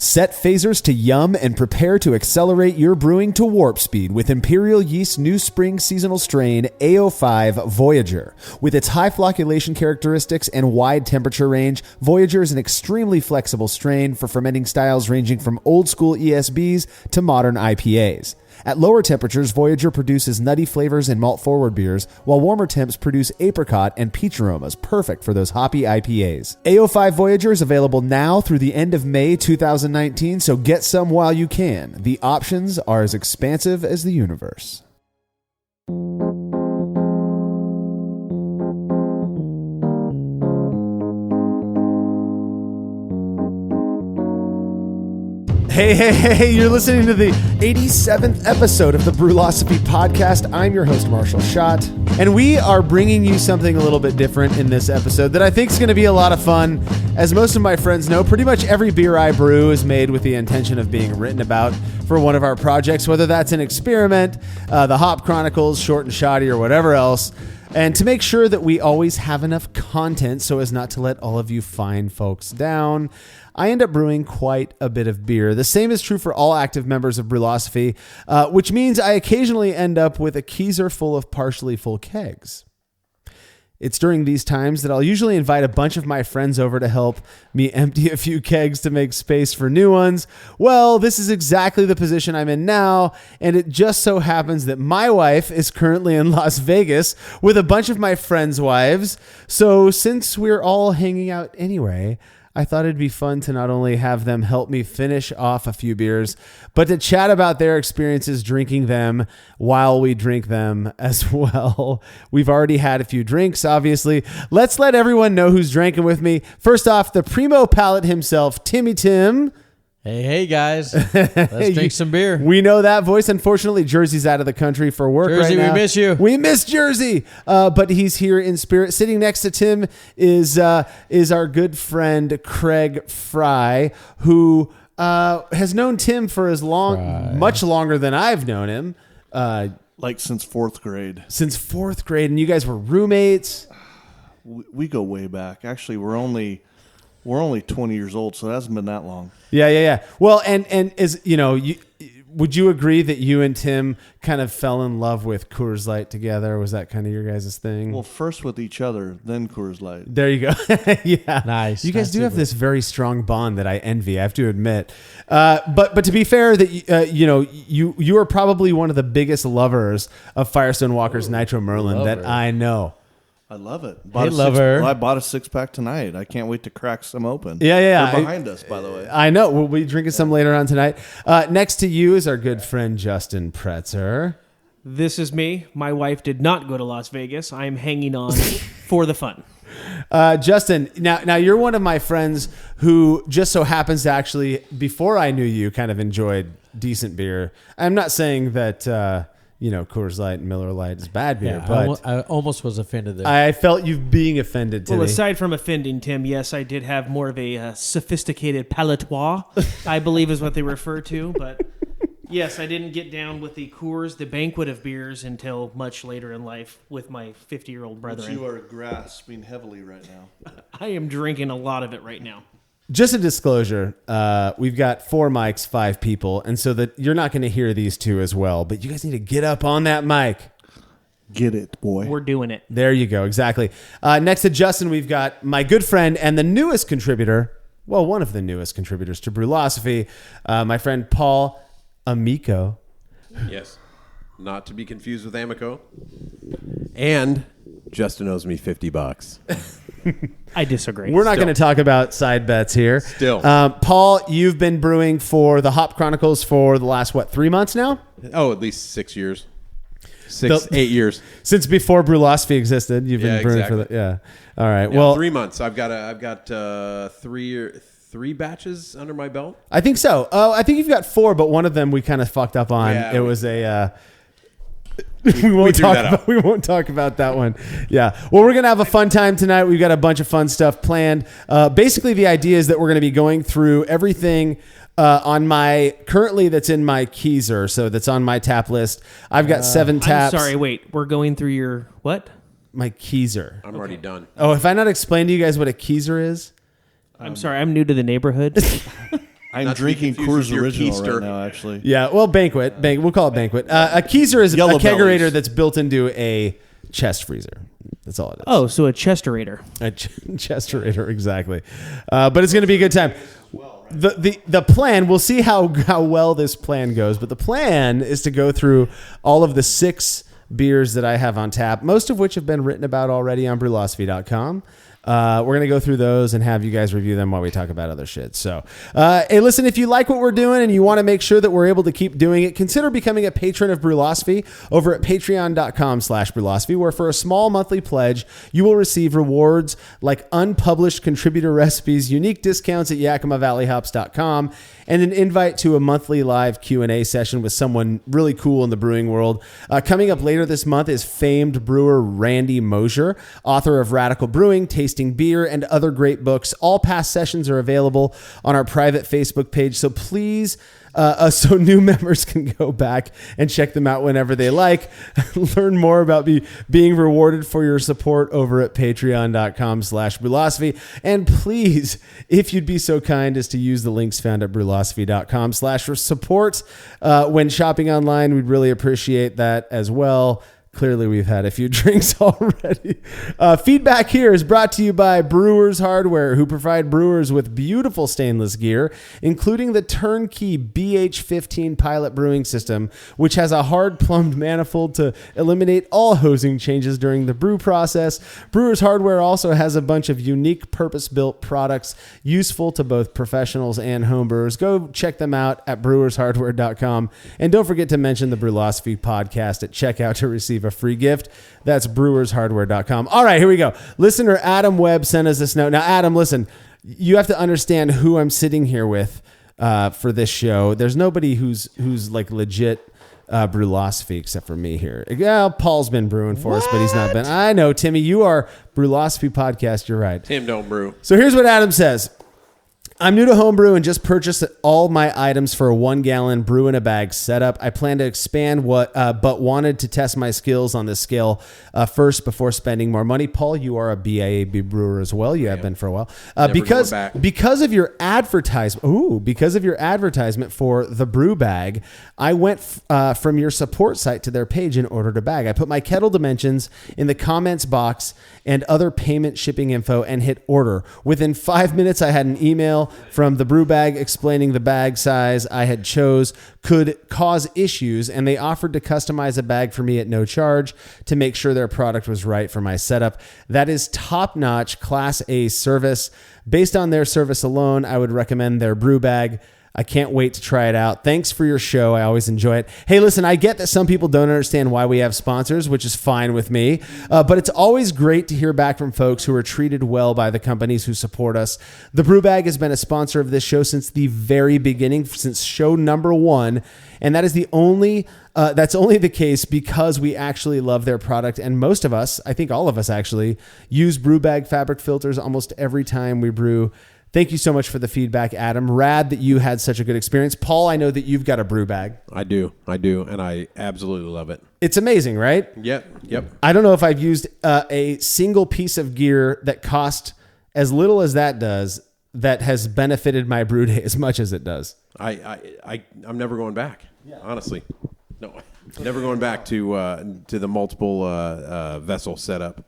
Set phasers to yum and prepare to accelerate your brewing to warp speed with Imperial Yeast's new spring seasonal strain, AO5 Voyager. With its high flocculation characteristics and wide temperature range, Voyager is an extremely flexible strain for fermenting styles ranging from old school ESBs to modern IPAs. At lower temperatures, Voyager produces nutty flavors in malt-forward beers, while warmer temps produce apricot and peach aromas, perfect for those hoppy IPAs. AO5 Voyager is available now through the end of May 2019, so get some while you can. The options are as expansive as the universe. Hey, you're listening to the 87th episode of the Brewlosophy Podcast. I'm your host, Marshall Schott, and we are bringing you something a little bit different in this episode that I think is going to be a lot of fun. As most of my friends know, pretty much every beer I brew is made with the intention of being written about for one of our projects, whether that's an experiment, the Hop Chronicles, Short and Shoddy, or whatever else. And to make sure that we always have enough content so as not to let all of you fine folks down, I end up brewing quite a bit of beer. The same is true for all active members of Brewlosophy, which means I occasionally end up with a keezer full of partially full kegs. It's during these times that I'll usually invite a bunch of my friends over to help me empty a few kegs to make space for new ones. Well, this is exactly the position I'm in now, and it just so happens that my wife is currently in Las Vegas with a bunch of my friends' wives. So since we're all hanging out anyway, I thought it'd be fun to not only have them help me finish off a few beers, but to chat about their experiences drinking them while we drink them as well. We've already had a few drinks, obviously. Let's let everyone know who's drinking with me. First off, the primo palate himself, Timmy Tim. Hey guys, let's drink some beer. We know that voice. Unfortunately, Jersey's out of the country for work Jersey, right now. we miss you. We miss Jersey, but he's here in spirit. Sitting next to Tim is our good friend Craig Fry, who has known Tim for much longer than I've known him. Like since fourth grade. Since fourth grade, and you guys were roommates. We go way back. Actually, we're only 20 years old, so it hasn't been that long. Yeah. Well, and is would you agree that you and Tim kind of fell in love with Coors Light together? Was that kind of your guys' thing? Well, first with each other, then Coors Light. There you go. Yeah, nice. You guys do have this very strong bond that I envy, I have to admit. But to be fair, that you are probably one of the biggest lovers of Firestone Walker's Nitro Merlin that I know. I love it. I bought a 6-pack tonight. I can't wait to crack some open. Yeah. They're behind us, by the way. I know. We'll be drinking some later on tonight. Next to you is our good friend Justin Pretzer. This is me. My wife did not go to Las Vegas. I'm hanging on for the fun. Justin, now you're one of my friends who just so happens to actually, before I knew you, kind of enjoyed decent beer. I'm not saying that... Coors Light and Miller Lite is bad beer, but I almost was offended there. I felt you being offended today. Well, aside from offending Tim, yes, I did have more of a sophisticated palatoire, I believe is what they refer to. But yes, I didn't get down with the Coors, the banquet of beers, until much later in life with my 50-year-old brethren. Which you are grasping heavily right now. I am drinking a lot of it right now. Just a disclosure, we've got 4 mics, 5 people, and so that you're not going to hear these two as well, but you guys need to get up on that mic. Get it, boy. We're doing it. There you go, exactly. Next to Justin, we've got my good friend and the newest contributor, well, one of the newest contributors to Brewlosophy, my friend Paul Amico. Yes, not to be confused with Amico. And Justin owes me $50. I disagree. We're not going to talk about side bets here. Still. Paul, you've been brewing for the Hop Chronicles for the last, 3 months now? Oh, at least 6 years. 8 years. Since before Brewlosophy existed, you've been brewing exactly. for that. Yeah. All right. Yeah, well, 3 months. I've got 3 batches under my belt. I think so. Oh, I think you've got 4, but one of them we kind of fucked up on. Yeah, was a... we won't talk about that one. Yeah. Well, we're going to have a fun time tonight. We've got a bunch of fun stuff planned. Basically, the idea is that we're going to be going through everything currently that's in my keezer. So that's on my tap list. I've got 7 taps. I'm sorry, wait. We're going through your what? My keezer. I'm already done. Oh, have I not explained to you guys what a keezer is? I'm sorry. I'm new to the neighborhood. I'm Not to be drinking confused with Coors your Original keister. right now, actually. Yeah, well, Banquet. We'll call it Banquet. A Keiser is Yellow a kegerator bellies. that's built into a chest freezer. That's all it is. Oh, so a chesterator. A chesterator, exactly. But it's going to be a good time. The plan, we'll see how well this plan goes, but the plan is to go through all of the 6 beers that I have on tap, most of which have been written about already on brewlosophy.com. We're going to go through those and have you guys review them while we talk about other shit. So, hey, listen, if you like what we're doing and you want to make sure that we're able to keep doing it, consider becoming a patron of Brewlosophy over at patreon.com/Brewlosophy, where for a small monthly pledge, you will receive rewards like unpublished contributor recipes, unique discounts at YakimaValleyHops.com, and an invite to a monthly live Q&A session with someone really cool in the brewing world. Coming up later this month is famed brewer Randy Mosier, author of Radical Brewing, Tasting Beer, and other great books. All past sessions are available on our private Facebook page, so please, so new members can go back and check them out whenever they like. Learn more about being rewarded for your support over at patreon.com/Brewlosophy. And please, if you'd be so kind as to use the links found at brewlosophy.com/support when shopping online, we'd really appreciate that as well. Clearly, we've had a few drinks already. Feedback here is brought to you by Brewers Hardware, who provide brewers with beautiful stainless gear, including the turnkey BH15 pilot brewing system, which has a hard plumbed manifold to eliminate all hosing changes during the brew process. Brewers Hardware also has a bunch of unique purpose-built products useful to both professionals and homebrewers. Go check them out at brewershardware.com. And don't forget to mention the Brewlosophy podcast at checkout to receive a free gift. That's brewershardware.com. All right, here we go. Listener Adam Webb sent us this note. Now, Adam, listen, you have to understand who I'm sitting here with for this show. There's nobody who's like legit Brewlosophy except for me here. Yeah, Paul's been brewing for us, but he's not been. I know, Timmy, you are Brewlosophy podcast. You're right. Tim don't brew. So here's what Adam says. I'm new to homebrew and just purchased all my items for a 1-gallon brew in a bag setup. I plan to expand but wanted to test my skills on this scale first before spending more money. Paul, you are a BIAB brewer as well. You have been for a while. Because of your advertisement for the brew bag, I went from your support site to their page and ordered a bag. I put my kettle dimensions in the comments box and other payment shipping info and hit order. Within 5 minutes, I had an email from the brew bag explaining the bag size I had chose could cause issues, and they offered to customize a bag for me at no charge to make sure their product was right for my setup. That is top-notch Class A service. Based on their service alone, I would recommend their brew bag. I can't wait to try it out. Thanks for your show. I always enjoy it. Hey, listen, I get that some people don't understand why we have sponsors, which is fine with me. But it's always great to hear back from folks who are treated well by the companies who support us. The Brew Bag has been a sponsor of this show since the very beginning, since show number 1. And that is that's only the case because we actually love their product. And most of us, I think all of us actually, use Brew Bag fabric filters almost every time we brew. Thank you so much for the feedback, Adam. Rad that you had such a good experience. Paul, I know that you've got a brew bag. I do, and I absolutely love it. It's amazing, right? Yep. I don't know if I've used a single piece of gear that cost as little as that does that has benefited my brew day as much as it does. I'm never going back. Honestly, no, never going back to the multiple vessel setup.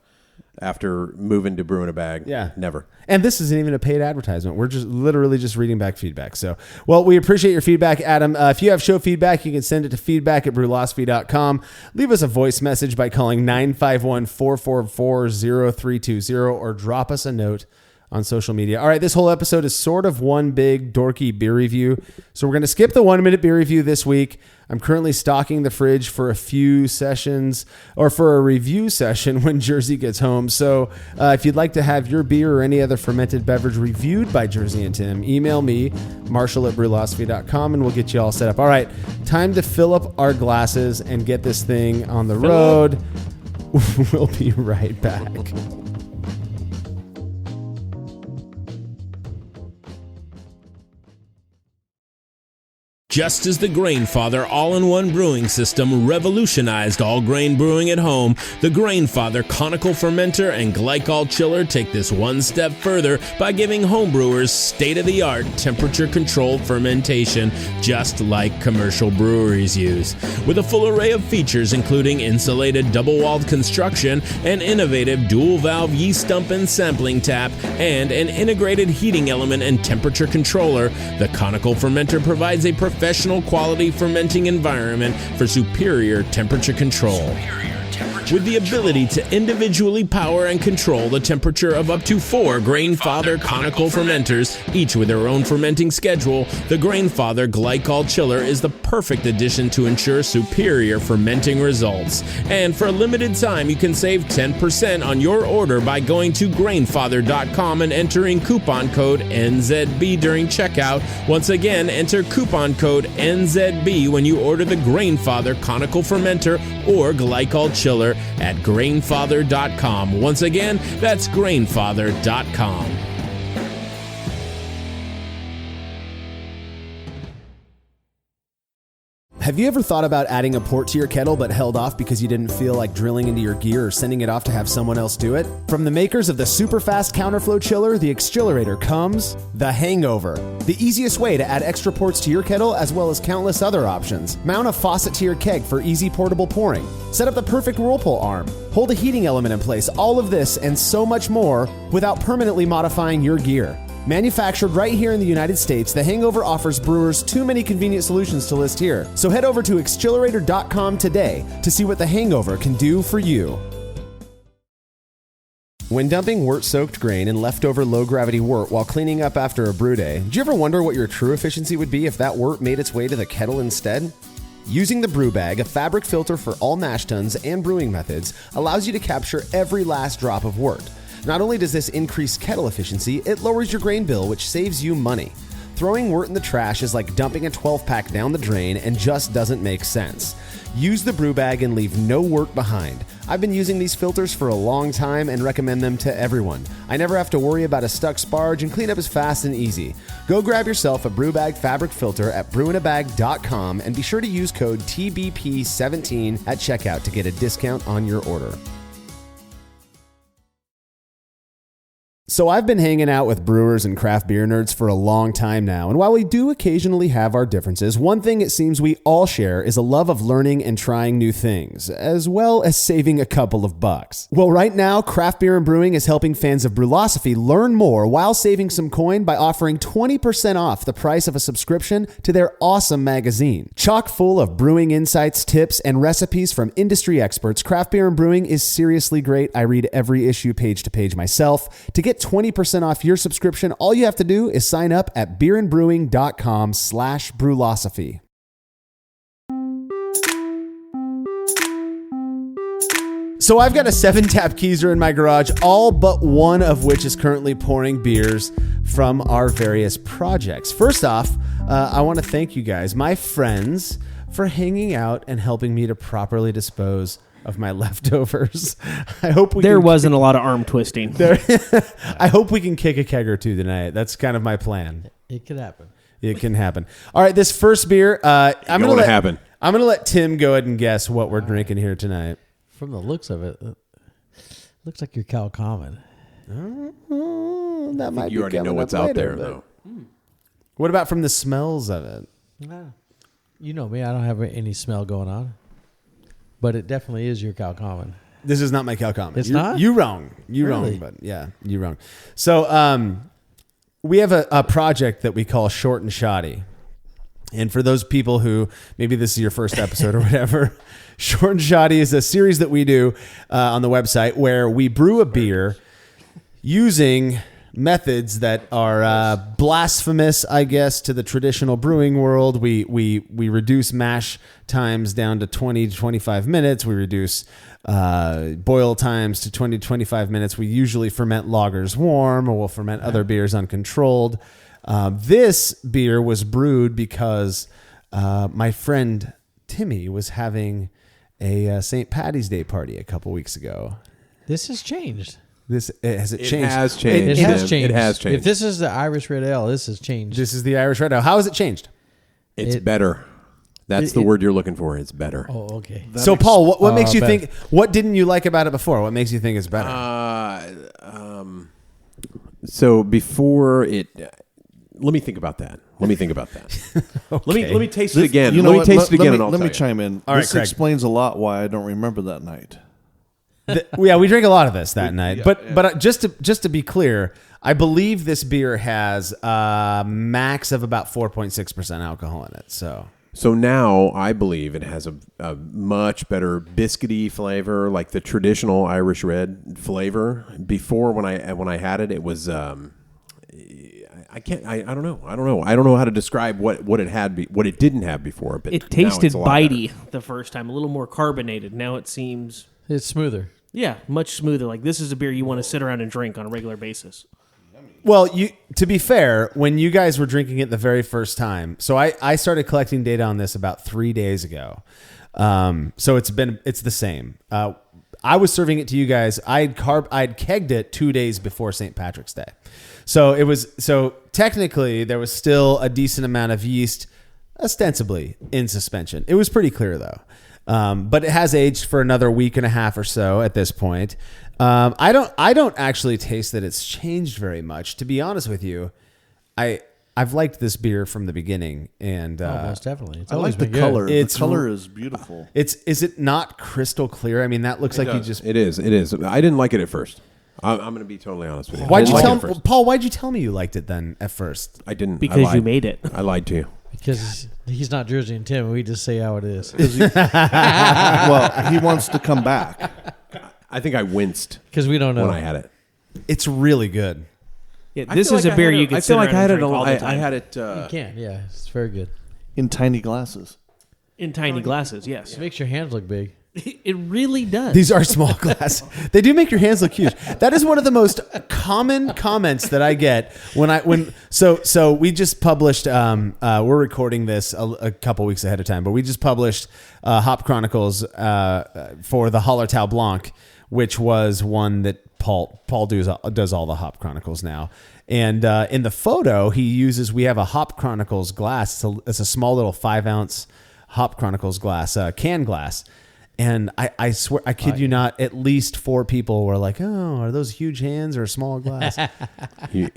After moving to brew in a bag. Yeah. Never. And this isn't even a paid advertisement. We're just literally just reading back feedback. So, well, we appreciate your feedback, Adam. If you have show feedback, you can send it to feedback@brewlosophy.com. Leave us a voice message by calling 951-444-0320 or drop us a note on social media. All right, this whole episode is sort of one big dorky beer review. So we're going to skip the 1-minute beer review this week. I'm currently stocking the fridge for a few sessions or for a review session when Jersey gets home. So if you'd like to have your beer or any other fermented beverage reviewed by Jersey and Tim, email me, marshall@brewlosophy.com, and we'll get you all set up. All right, time to fill up our glasses and get this thing on the road. We'll be right back. Just as the Grainfather all-in-one brewing system revolutionized all grain brewing at home, the Grainfather conical fermenter and glycol chiller take this one step further by giving homebrewers state-of-the-art temperature-controlled fermentation, just like commercial breweries use. With a full array of features including insulated double-walled construction, an innovative dual-valve yeast dump and sampling tap, and an integrated heating element and temperature controller, the conical fermenter provides a professional quality fermenting environment for superior temperature control. With the ability to individually power and control the temperature of up to 4 Grainfather conical fermenters, each with their own fermenting schedule, the Grainfather Glycol Chiller is the perfect addition to ensure superior fermenting results. And for a limited time, you can save 10% on your order by going to grainfather.com and entering coupon code NZB during checkout. Once again, enter coupon code NZB when you order the Grainfather conical fermenter or Glycol Chiller at grainfather.com. Once again, that's grainfather.com. Have you ever thought about adding a port to your kettle but held off because you didn't feel like drilling into your gear or sending it off to have someone else do it? From the makers of the super fast counterflow chiller, the Xchillerator, comes the Hangover, the easiest way to add extra ports to your kettle as well as countless other options. Mount a faucet to your keg for easy portable pouring. Set up the perfect whirlpool arm. Hold a heating element in place. All of this and so much more without permanently modifying your gear. Manufactured right here in the United States, the Hangover offers brewers too many convenient solutions to list here. So head over to Xchillerator.com today to see what the Hangover can do for you. When dumping wort-soaked grain and leftover low-gravity wort while cleaning up after a brew day, do you ever wonder what your true efficiency would be if that wort made its way to the kettle instead? Using the brew bag, a fabric filter for all mash tuns and brewing methods, allows you to capture every last drop of wort. Not only does this increase kettle efficiency, it lowers your grain bill, which saves you money. Throwing wort in the trash is like dumping a 12-pack down the drain and just doesn't make sense. Use the brew bag and leave no wort behind. I've been using these filters for a long time and recommend them to everyone. I never have to worry about a stuck sparge and cleanup is fast and easy. Go grab yourself a brew bag fabric filter at brewinabag.com and be sure to use code TBP17 at checkout to get a discount on your order. So I've been hanging out with brewers and craft beer nerds for a long time now, and while we do occasionally have our differences, one thing it seems we all share is a love of learning and trying new things, as well as saving a couple of bucks. Well, right now, Craft Beer and Brewing is helping fans of Brewlosophy learn more while saving some coin by offering 20% off the price of a subscription to their awesome magazine. Chock full of brewing insights, tips, and recipes from industry experts, Craft Beer and Brewing is seriously great. I read every issue page to page myself. To get 20% off your subscription, all you have to do is sign up at beerandbrewing.com/brewlosophy. So I've got a 7-tap Keezer in my garage, all but one of which is currently pouring beers from our various projects. First off, I want to thank you guys, my friends, for hanging out and helping me to properly dispose of my leftovers. I hope there wasn't a lot of arm twisting. I hope we can kick a keg or two tonight. That's kind of my plan. It could happen. It can happen. All right, this first beer, I'm going to let Tim go ahead and guess what we're drinking here tonight. From the looks of it, looks like your Cal Common. That might be. You already know what's out there, though. What about from the smells of it? You know me. I don't have any smell going on. But it definitely is your Cal Common. This is not my Cal Common. It's not? You wrong. You really? wrong. But yeah, you wrong. So we have a project that we call Short and Shoddy. And for those people who, maybe this is your first episode or whatever, Short and Shoddy is a series that we do on the website where we brew a beer using methods that are blasphemous, I guess, to the traditional brewing world. We reduce mash times down to 20 to 25 minutes. We reduce boil times to 20 to 25 minutes. We usually ferment lagers warm, or we'll ferment other beers uncontrolled. This beer was brewed because my friend Timmy was having a St. Patty's Day party a couple weeks ago. This has changed. Has it changed? It has changed. It has changed. It has changed. If this is the Irish Red Ale, this has changed. This is the Irish Red Ale. How has it changed? It's better. That's the word you're looking for. It's better. Oh, okay. So, Paul, what makes you better. think? What didn't you like about it before? What makes you think it's better? So before it, let me think about that. Let me let me taste it again. You know let me what? taste it again. and I'll Let me tell you. chime in. All right, This Craig. explains a lot why I don't remember that night. Yeah, we drank a lot of this that night. But just to be clear, I believe this beer has a max of about 4.6% alcohol in it. So now I believe it has a much better biscuity flavor, like the traditional Irish red flavor. Before, when I had it, it was I don't know how to describe what it had what it didn't have before. But It now tasted it's a lot better. bitey the first time, a little more carbonated. Now it seems, It's smoother. yeah, much smoother. Like this is a beer you want to sit around and drink on a regular basis. well, to be fair, when you guys were drinking it the very first time, so I started collecting data on this about 3 days ago. So it's the same. I was serving it to you guys. I'd kegged it 2 days before St. Patrick's Day. So technically there was still a decent amount of yeast ostensibly in suspension. It was pretty clear though. But it has aged for another week and a half or so at this point. I don't actually taste that it's changed very much. To be honest with you, I've liked this beer from the beginning, and Most definitely. It's I always like the been good. color. The It's- color is beautiful. is it not crystal clear? I mean, that looks like you just. It is. I didn't like it at first. I'm going to be totally honest with you. Why'd I you didn't tell like it at first. Paul? Why'd you tell me you liked it then at first? I didn't. I Because you lied. made it. I lied to you. Because he's not Jersey and Tim. We just say how it is. Well, he wants to come back. I think I winced Because we don't know. when I had it. It's really good. Yeah, I this feel is like a beer I had you could I sit feel like around I had and it. drink all the I time. had it. You can, yeah. It's very good. In tiny glasses. In tiny glasses, yes. It makes your hands look big. It really does. These are small glass. They do make your hands look huge. That is one of the most common comments that I get so we just published. We're recording this a couple weeks ahead of time, but we just published Hop Chronicles for the Hallertau Blanc, which was one that Paul does all the Hop Chronicles now. And in the photo, we have a Hop Chronicles glass. It's a small little 5-ounce Hop Chronicles glass, can glass. And I swear, I kid you not, at least 4 people were like, "Oh, are those huge hands or a small glass?"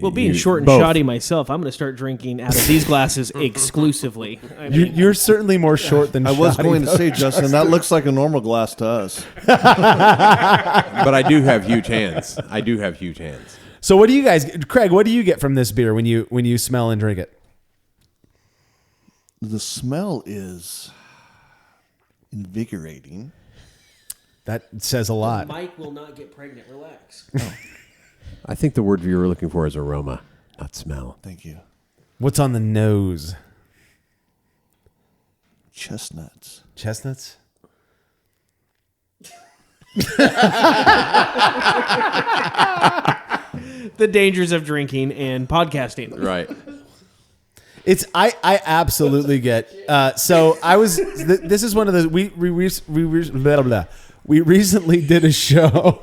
Well, being short and both. shoddy myself, I'm going to start drinking out of these glasses exclusively. I mean, You're certainly more short than I was shoddy, going to though. say, Justin, that looks like a normal glass to us. But I do have huge hands. So, what do you guys, Craig? What do you get from this beer when you smell and drink it? The smell is invigorating. That says a lot. Mike will not get pregnant. Relax. I think the word you were looking for is aroma, not smell. Thank you. What's on the nose? Chestnuts. Chestnuts. The dangers of drinking and podcasting. Right. It's I absolutely get. So I was. This is one of the we recently did a show.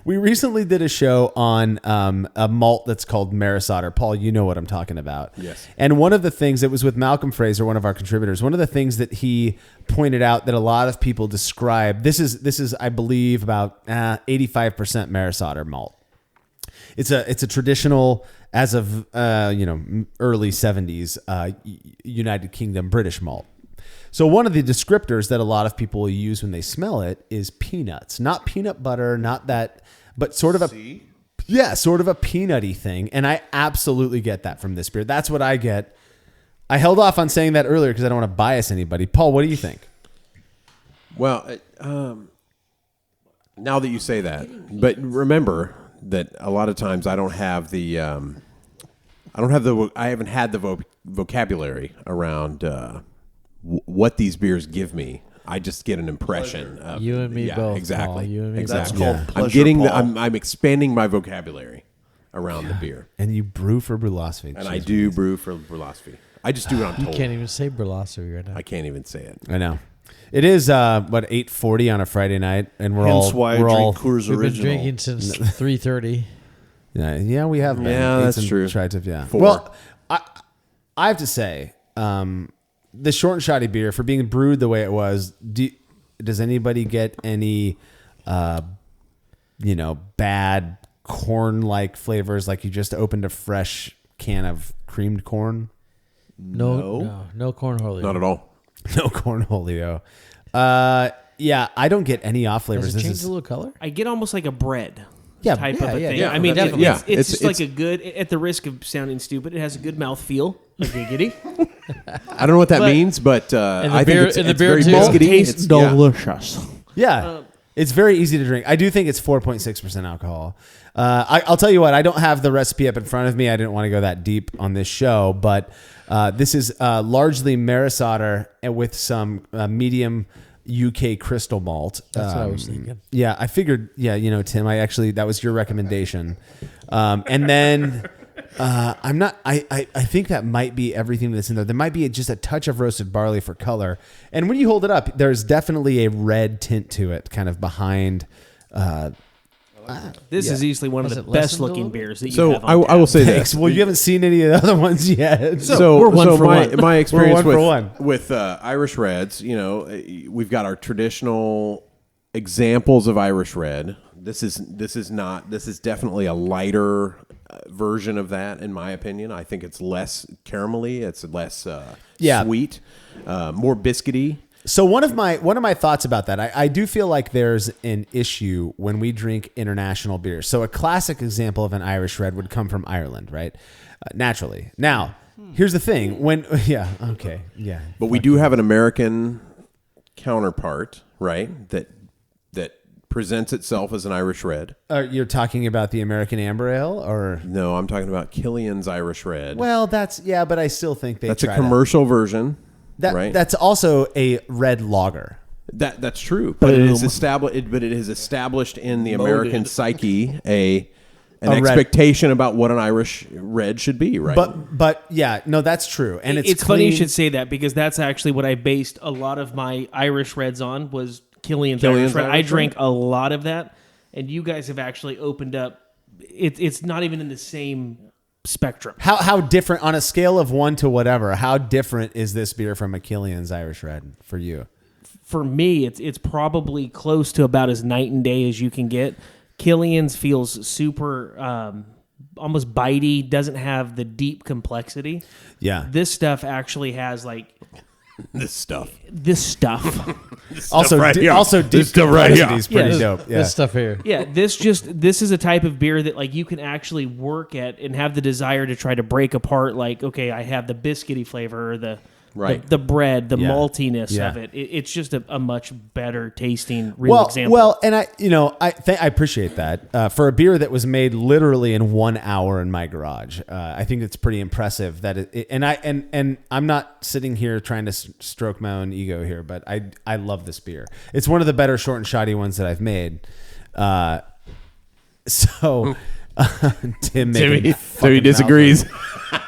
We recently did a show on a malt that's called Maris Otter. Paul, you know what I'm talking about. Yes. And one of the things, it was with Malcolm Fraser, one of our contributors. One of the things that he pointed out that a lot of people describe. This is I believe about 85% Maris Otter malt. It's a traditional, as of early 70s United Kingdom British malt. So one of the descriptors that a lot of people use when they smell it is peanuts, not peanut butter, not that, but sort of a peanutty thing. And I absolutely get that from this beer. That's what I get. I held off on saying that earlier because I don't want to bias anybody. Paul, what do you think? Well, now that you say that, but remember that a lot of times I don't have the I haven't had the vocabulary around what these beers give me. I just get an impression of You and me both, Exactly. Paul. You and me exactly. both. That's called I'm pleasure, getting Paul. I'm expanding my vocabulary around the beer, And you brew for Brulosophy. and I do brew for philosophy. I just do what I'm You told. can't even say Brulosophy right now. I can't even say it. I know. It is 8:40 on a Friday night, and we're Hence why I we're all drink Coors We've been Original. drinking since 3:30. yeah we have been. Yeah, Ate that's some true. Tri-tip, yeah. 4. Well, I have to say, the short and shoddy beer for being brewed the way it was. Does anybody get any, bad corn-like flavors? Like you just opened a fresh can of creamed corn? No cornholio. Not at all. No cornholio. Yeah, I don't get any off flavors. Does it change a little color? I get almost like a bread. Yeah, type yeah, of a yeah, thing. yeah, I mean, definitely. it's just like a good. At the risk of sounding stupid, it has a good mouth feel. A giggity. I don't know what that But- means, but the I beer- think and the it's beer very too. biscuity. Tastes It's- yeah. delicious. Yeah. It's very easy to drink. I do think it's 4.6% alcohol. I'll tell you what, I don't have the recipe up in front of me. I didn't want to go that deep on this show, but this is largely Maris Otter with some medium UK crystal malt. That's what I was thinking. Yeah, I figured, Tim, that was your recommendation. And then I think that might be everything that's in there. There might be just a touch of roasted barley for color. And when you hold it up, there's definitely a red tint to it, kind of behind. This is easily one of Has the it lessened best a looking little? beers that you So have on I will say Thanks. this. Well, you haven't seen any of the other ones yet. So we're one for my, one. my experience We're one for one. with Irish Reds, we've got our traditional examples of Irish Red. This is definitely a lighter version of that, in my opinion. I think it's less caramelly, it's less sweet, more biscuity. So one of my thoughts about that, I do feel like there's an issue when we drink international beers. So a classic example of an Irish Red would come from Ireland, right? Naturally. Now, here's the thing: But we do have an American counterpart, right? That presents itself as an Irish Red. You're talking about the American Amber Ale, or No, I'm talking about Killian's Irish Red. well, but I still think That's a try commercial version, right? That's also a red lager. That's true, but it is established. But it is established in the American psyche an red. expectation about what an Irish Red should be, right? But yeah, no, that's true, and It's funny you clean. should say that because that's actually what I based a lot of my Irish Reds on was Killian's Killian's Irish Red. I Irish drank a lot of that, and you guys have actually opened up. It's not even in the same spectrum. How different on a scale of 1 to whatever? How different is this beer from a Killian's Irish Red for you? For me, it's probably close to about as night and day as you can get. Killian's feels super, almost bitey. Doesn't have the deep complexity. Yeah. This stuff actually has like this stuff. Also, right here. also This deep stuff right here. complexity is pretty Yes. dope. Yeah. This stuff here. Yeah, this is a type of beer that like you can actually work at and have the desire to try to break apart. Like, okay, I have the biscuity flavor or the bread, the Yeah. maltiness Yeah. of it. It's just a much better tasting real example. Well, and I appreciate that for a beer that was made literally in 1 hour in my garage. I think it's pretty impressive that and I'm not sitting here trying to stroke my own ego here, but I love this beer. It's one of the better short and shoddy ones that I've made. Tim Timmy disagrees.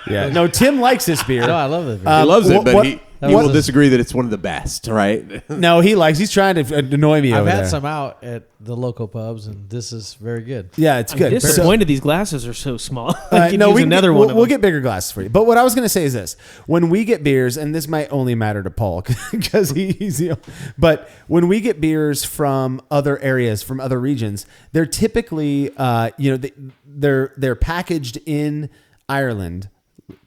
Yeah, no, Tim likes this beer. No, I love this beer. He loves it, but he will was- disagree that it's one of the best, right? No, he's trying to annoy me I've over had there. some out at the local pubs, and this is very good. Yeah, it's good. disappointed these glasses are so small. So, I could use another one. of We'll them. get bigger glasses for you. But what I was going to say is this: when we get beers, and this might only matter to Paul because he's but when we get beers from other areas, from other regions, they're typically, they're packaged in Ireland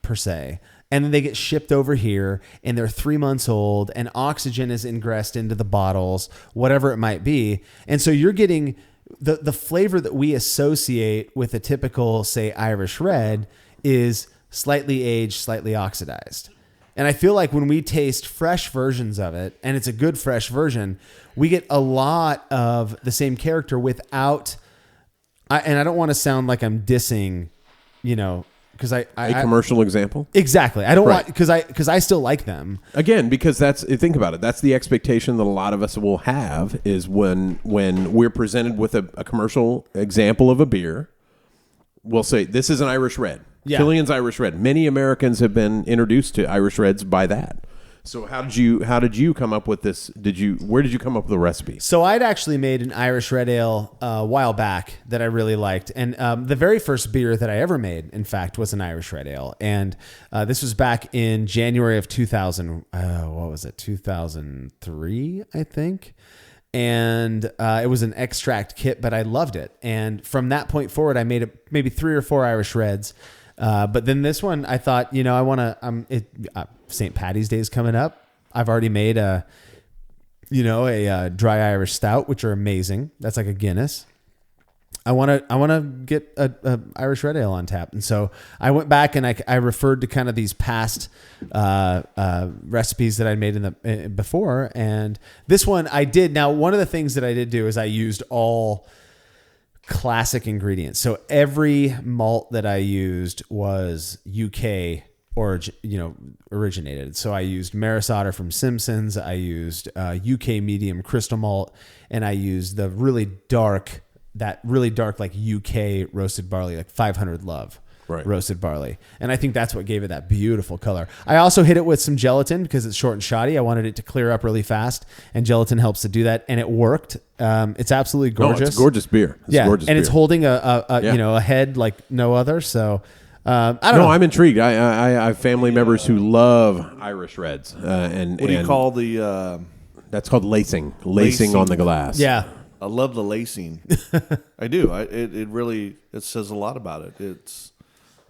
per se. And then they get shipped over here and they're 3 months old and oxygen is ingressed into the bottles, whatever it might be. And so you're getting the flavor that we associate with a typical, say, Irish Red is slightly aged, slightly oxidized. And I feel like when we taste fresh versions of it, and it's a good fresh version, we get a lot of the same character without, and I don't want to sound like I'm dissing, because a commercial example. Exactly. I don't Right. want because I still like them. Again, because think about it. That's the expectation that a lot of us will have is when we're presented with a commercial example of a beer, we'll say this is an Irish Red. Yeah. Killian's Irish Red. Many Americans have been introduced to Irish Reds by that. So how did you come up with this? Where did you come up with the recipe? So I'd actually made an Irish red ale a while back that I really liked. And the very first beer that I ever made, in fact, was an Irish red ale. And this was back in January of 2000. What was it? 2003, I think. And it was an extract kit, but I loved it. And from that point forward, I made maybe 3 or 4 Irish reds. But then this one, I thought, I want to. St. Patty's Day is coming up. I've already made a dry Irish stout, which are amazing. That's like a Guinness. I want to get a Irish red ale on tap, and so I went back and I referred to kind of these past recipes that I made before, and this one I did. Now, one of the things that I did do is I used all classic ingredients. So every malt that I used was UK originated. So I used Maris Otter from Simpsons. I used UK medium crystal malt, and I used the really dark like UK roasted barley, like 500 Love. Right. Roasted barley. And I think that's what gave it that beautiful color. I also hit it with some gelatin because it's short and shoddy. I wanted it to clear up really fast, and gelatin helps to do that. And it worked. It's absolutely gorgeous. No, it's a gorgeous beer. It's holding a head like no other. So I don't know. I'm intrigued. I have family members who love Irish reds. And what do you call the? That's called lacing. Lacing on the glass. Yeah. I love the lacing. I do. It really says a lot about it. It's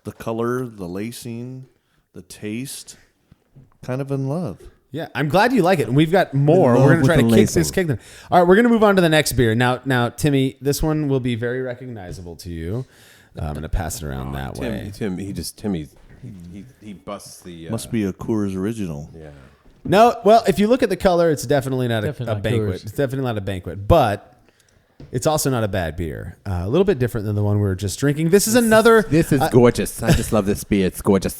the color, the lacing, the taste. Kind of in love. Yeah, I'm glad you like it. And we've got more. We're going to try to kick this. All right, we're going to move on to the next beer. Now, Timmy, this one will be very recognizable to you. I'm going to pass it around that way. He busts the... Must be a Coors Original. Yeah. No, well, if you look at the color, it's definitely not a banquet. Coors. It's definitely not a banquet, but it's also not a bad beer. A little bit different than the one we were just drinking. This is another... This is gorgeous. I just love this beer. It's gorgeous.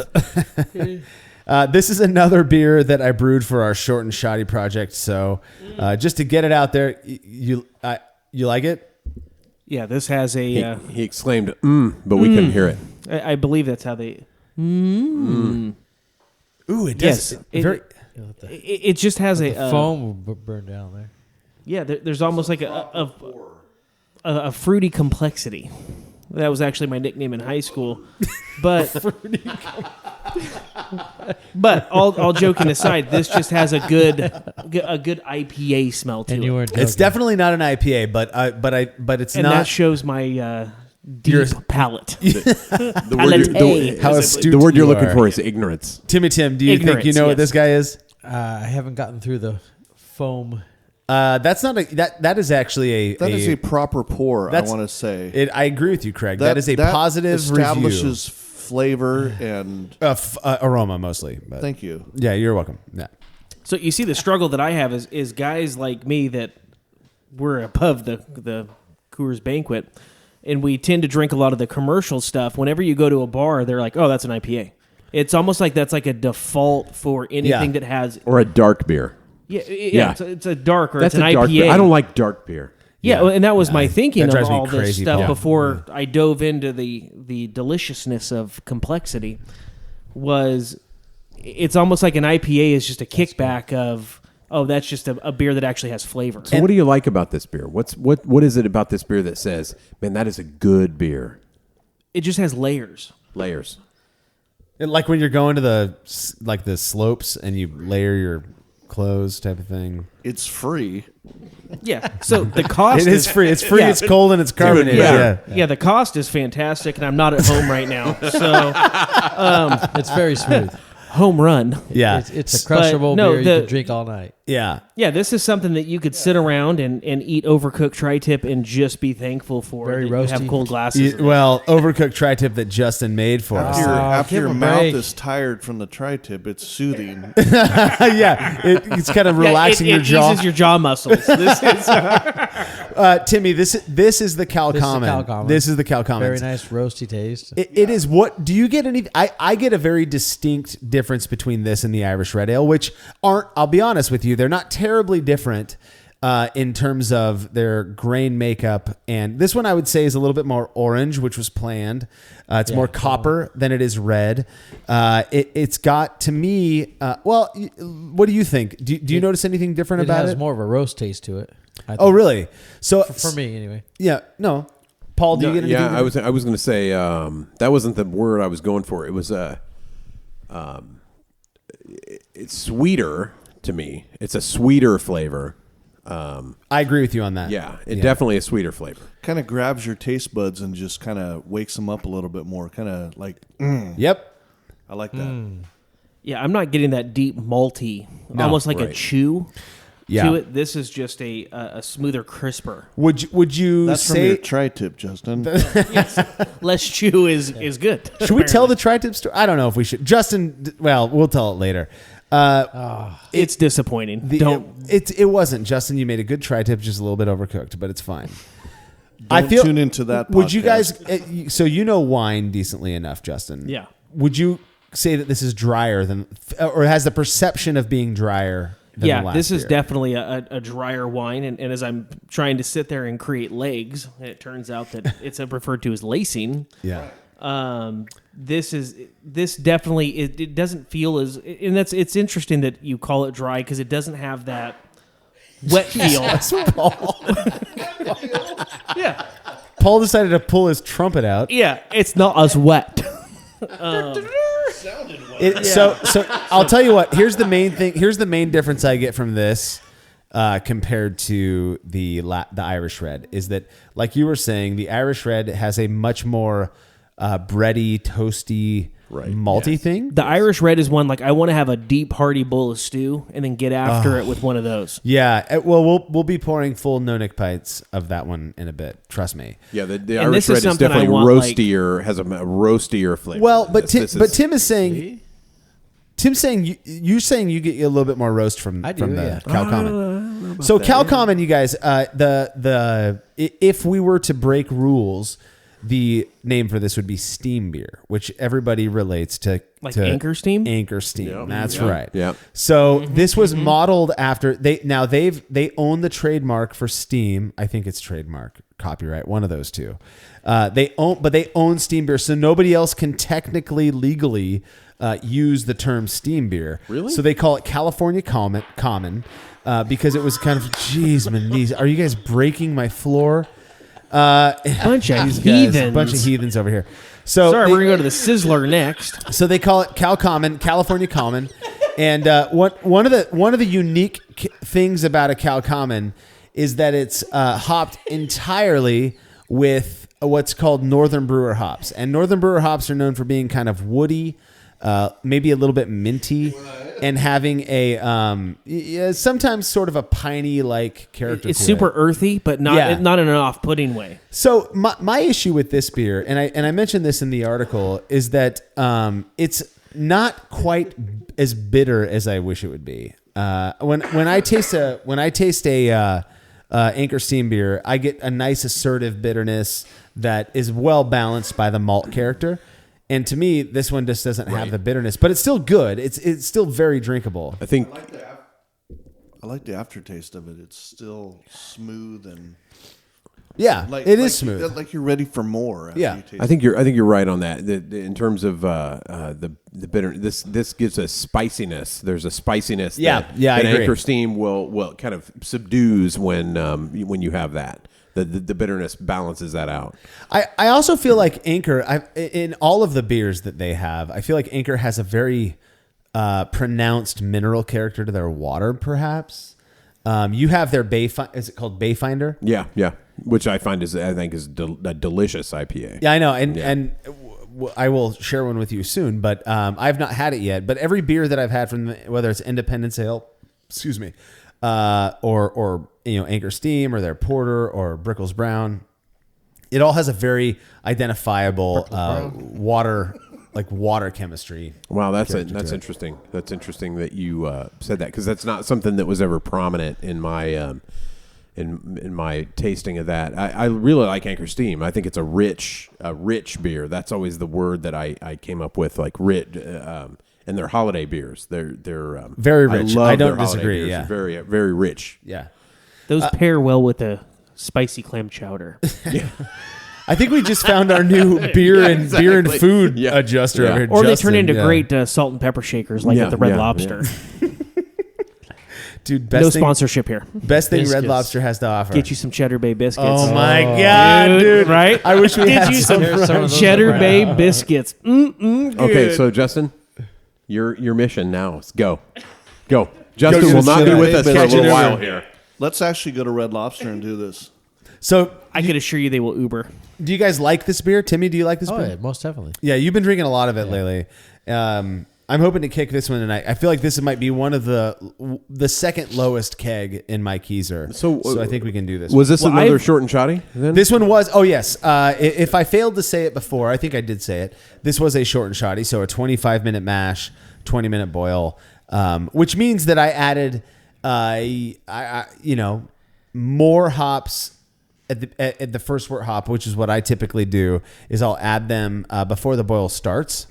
This is another beer that I brewed for our Short and Shoddy project. So just to get it out there, you like it? Yeah, this has a... He exclaimed, but we couldn't hear it. I believe that's how they... Ooh, it does. Yes, it just has The foam will burn down there. Yeah, there's almost like a fruity complexity. That was actually my nickname in high school. But but all joking aside, this just has a good IPA smell to it. It's definitely not an IPA, but it's and not. And that shows my deep palate. The word you're looking for is ignorance. Tim, do you think you know what this guy is? I haven't gotten through the foam. That's not that is actually that is a proper pour. I want to say. I agree with you, Craig. That is a positive establishes review. Flavor and aroma mostly. But thank you. Yeah, you're welcome. Yeah. So you see, the struggle that I have is guys like me that we're above the Coors banquet, and we tend to drink a lot of the commercial stuff. Whenever you go to a bar, they're like, "Oh, that's an IPA." It's almost like that's like a default for anything that has or a dark beer. Yeah. It's a dark or that's it's an dark IPA. Beer. I don't like dark beer. Yeah, and that was my thinking of all this crazy, stuff Paul. before I dove into the deliciousness of complexity. Was it's almost like an IPA is just a kickback of that's just a beer that actually has flavor. So what do you like about this beer? What is it about this beer that says, man, that is a good beer? It just has layers. Layers. Like when you're going to the slopes and you layer your clothes type of thing. It's free. Yeah. So the cost it is free. It's free. Yeah. It's cold and it's carbonated. Yeah. The cost is fantastic, and I'm not at home right now, so it's very smooth. Home run. Yeah. It's a crushable beer you can drink all night. Yeah. Yeah, this is something that you could sit around and eat overcooked tri-tip and just be thankful for. Very roasty. Have cold glasses. Overcooked tri-tip that Justin made for us. After your mouth is tired from the tri-tip, it's soothing. Yeah. It's kind of relaxing your jaw. It eases your jaw muscles. This is... Timmy, this is the Cal Common. This is the Cal Common. Very nice roasty taste. It is what... Do you get any... I get a very distinct difference between this and the Irish Red Ale, which aren't... I'll be honest with you, they're not terribly different. in terms of their grain makeup. And this one I would say is a little bit more orange, which was planned. It's more copper than it is red. It's got, to me, what do you think? Do you notice anything different about it? It has more of a roast taste to it. I think. Oh, really? So For me, anyway. Yeah, no. Paul, do you get anything Yeah, different? I was going to say that wasn't the word I was going for. It was it's sweeter to me. It's a sweeter flavor. I agree with you on that. Yeah, definitely a sweeter flavor. Kind of grabs your taste buds and just kind of wakes them up a little bit more. Kind of like, Yep. I like that. Yeah, I'm not getting that deep malty, almost like a right. chew Yeah. to it. This is just a smoother, crisper. Would you That's from say? your tri-tip, Justin. Less chew is good. Should we tell the tri-tip story? I don't know if we should. Justin, well, we'll tell it later. It's disappointing. It wasn't, Justin. You made a good tri-tip, just a little bit overcooked, but it's fine. Don't tune into that Would you podcast. guys? So you know wine decently enough, Justin. Yeah. Would you say that this is drier than, or has the perception of being drier? Than the last this is beer? definitely a drier wine, and as I'm trying to sit there and create legs, it turns out that it's referred to as lacing. Yeah. This definitely it doesn't feel as, and it's interesting that you call it dry because it doesn't have that wet feel. Yeah, Paul decided to pull his trumpet out. yeah, it's not as wet. So I'll tell you what. Here's the main thing. Here's the main difference I get from this compared to the Irish Red is that, like you were saying, the Irish Red has a much more bready, toasty, malty thing. The Irish Red is one like I want to have a deep, hearty bowl of stew and then get after it with one of those. Yeah. Well, we'll be pouring full no-nick pints of that one in a bit. Trust me. Yeah, the And Irish this is Red is something I definitely want, like- roastier, has a roastier flavor. Well, than but this. Tim is saying. Tim's saying you're saying you get a little bit more roast from I do, from the yeah. Cal Common. So Cal Common, you guys, if we were to break rules, the name for this would be steam beer, which everybody relates to Anchor Steam? Anchor Steam. That's right. Yep. So this was modeled after they own the trademark for Steam. I think it's trademark, copyright, one of those two. They own steam beer, so nobody else can technically legally use the term steam beer. Really? So they call it California Common because it was kind of, geez, man, are you guys breaking my floor? Bunch of These guys, heathens. bunch of heathens over here. So Sorry, they- we're gonna go to the Sizzler next. so they call it California Common, and one of the unique things about a Cal Common is that it's hopped entirely with what's called Northern Brewer hops, and Northern Brewer hops are known for being kind of woody, maybe a little bit minty, and having a sometimes sort of a piney like character. It's to super it. earthy, but not Yeah. not in an off-putting way. So my issue with this beer, and I mentioned this in the article, is that it's not quite as bitter as I wish it would be. When I taste a Anchor Steam beer, I get a nice assertive bitterness that is well balanced by the malt character. And to me, this one just doesn't have the bitterness, but it's still good. It's still very drinkable. I think I like the aftertaste of it. It's still smooth and Yeah, it is smooth. Like you're ready for more. After Yeah. you taste I think you're right on that. In terms of the bitter, this gives a spiciness. There's a spiciness. Yeah, that, yeah, I that agree. Anchor Steam will kind of subdues when you have that. The bitterness balances that out. I also feel like Anchor, in all of the beers that they have, I feel like Anchor has a very pronounced mineral character to their water, perhaps. You have their is it called Bayfinder? Yeah. Which I think is a delicious IPA. Yeah, I know. And I will share one with you soon, but I've not had it yet. But every beer that I've had from whether it's Independence Ale, excuse me, or Anchor Steam or their Porter or Brickles Brown, it all has a very identifiable water chemistry. Wow, that's interesting. That's interesting that you said that, because that's not something that was ever prominent in my in my tasting of that. I really like Anchor Steam. I think it's a rich beer. That's always the word that I came up with, like rich. And their holiday beers, they're Very rich. I, love I don't their holiday disagree, beers. yeah. They're very very rich. Yeah. Those pair well with a spicy clam chowder. I think we just found our new beer and food adjuster. Yeah. Over here, Or they Justin. turn into Yeah. great salt and pepper shakers like at the Red Lobster. Dude, No sponsorship here. Best thing Red Biscuits. Lobster has to offer. Get you some Cheddar Bay biscuits. Oh my God, dude! Right? I wish we Get had you some. some some of those Cheddar around. Bay biscuits. Okay, so Justin, your mission now is go. Justin Go will to not be Cheddar with Bay us for a biscuits. little while here. Let's actually go to Red Lobster and do this. So, I can assure you they will Uber. do you guys like this beer? Timmy, do you like this Oh, beer? yeah, most definitely. Yeah, you've been drinking a lot of it lately. I'm hoping to kick this one tonight. I feel like this might be one of the second lowest keg in my Keezer. So, I think we can do this. Was this Well, another I've- short and shoddy? Then This one was, oh yes. If I failed to say it before, I think I did say it. This was a short and shoddy, so a 25-minute mash, 20-minute boil, which means that I added, more hops at the first wort hop, which is what I typically do. Is I'll add them before the boil starts,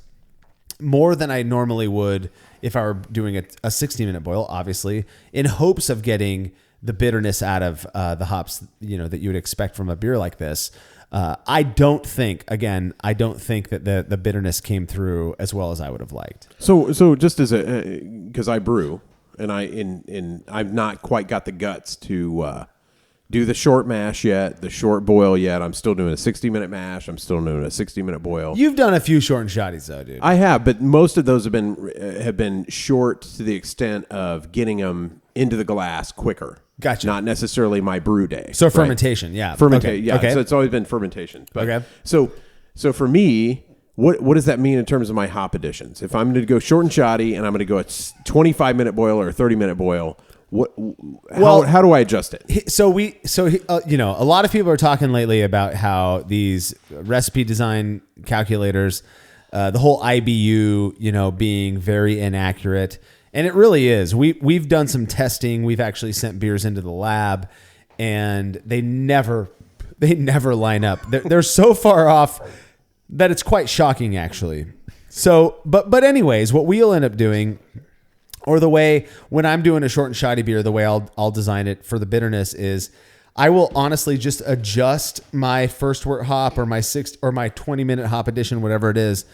more than I normally would if I were doing a 60-minute boil, obviously, in hopes of getting the bitterness out of the hops, that you would expect from a beer like this. I don't think that the bitterness came through as well as I would have liked. So just as because I brew and I've not quite got the guts to do the short mash yet, the short boil yet. I'm still doing a 60-minute mash. I'm still doing a 60-minute boil. You've done a few short and shotties though, dude. I have, but most of those have been short to the extent of getting them into the glass quicker. Gotcha. Not necessarily my brew day. So right? fermentation, yeah. Fermentation, Okay. yeah. Okay. So it's always been fermentation. But, Okay. So for me, what does that mean in terms of my hop additions? If I'm going to go short and shoddy and I'm going to go a 25-minute boil or a 30-minute boil, how do I adjust it? A lot of people are talking lately about how these recipe design calculators, the whole IBU, being very inaccurate, and it really is. We've done some testing. We've actually sent beers into the lab, and they never line up. They're so far off that it's quite shocking, actually. So, but anyways, what we'll end up doing, or the way when I'm doing a short and shoddy beer, the way I'll design it for the bitterness is I will honestly just adjust my first wort hop or my 20-minute hop addition, whatever it is,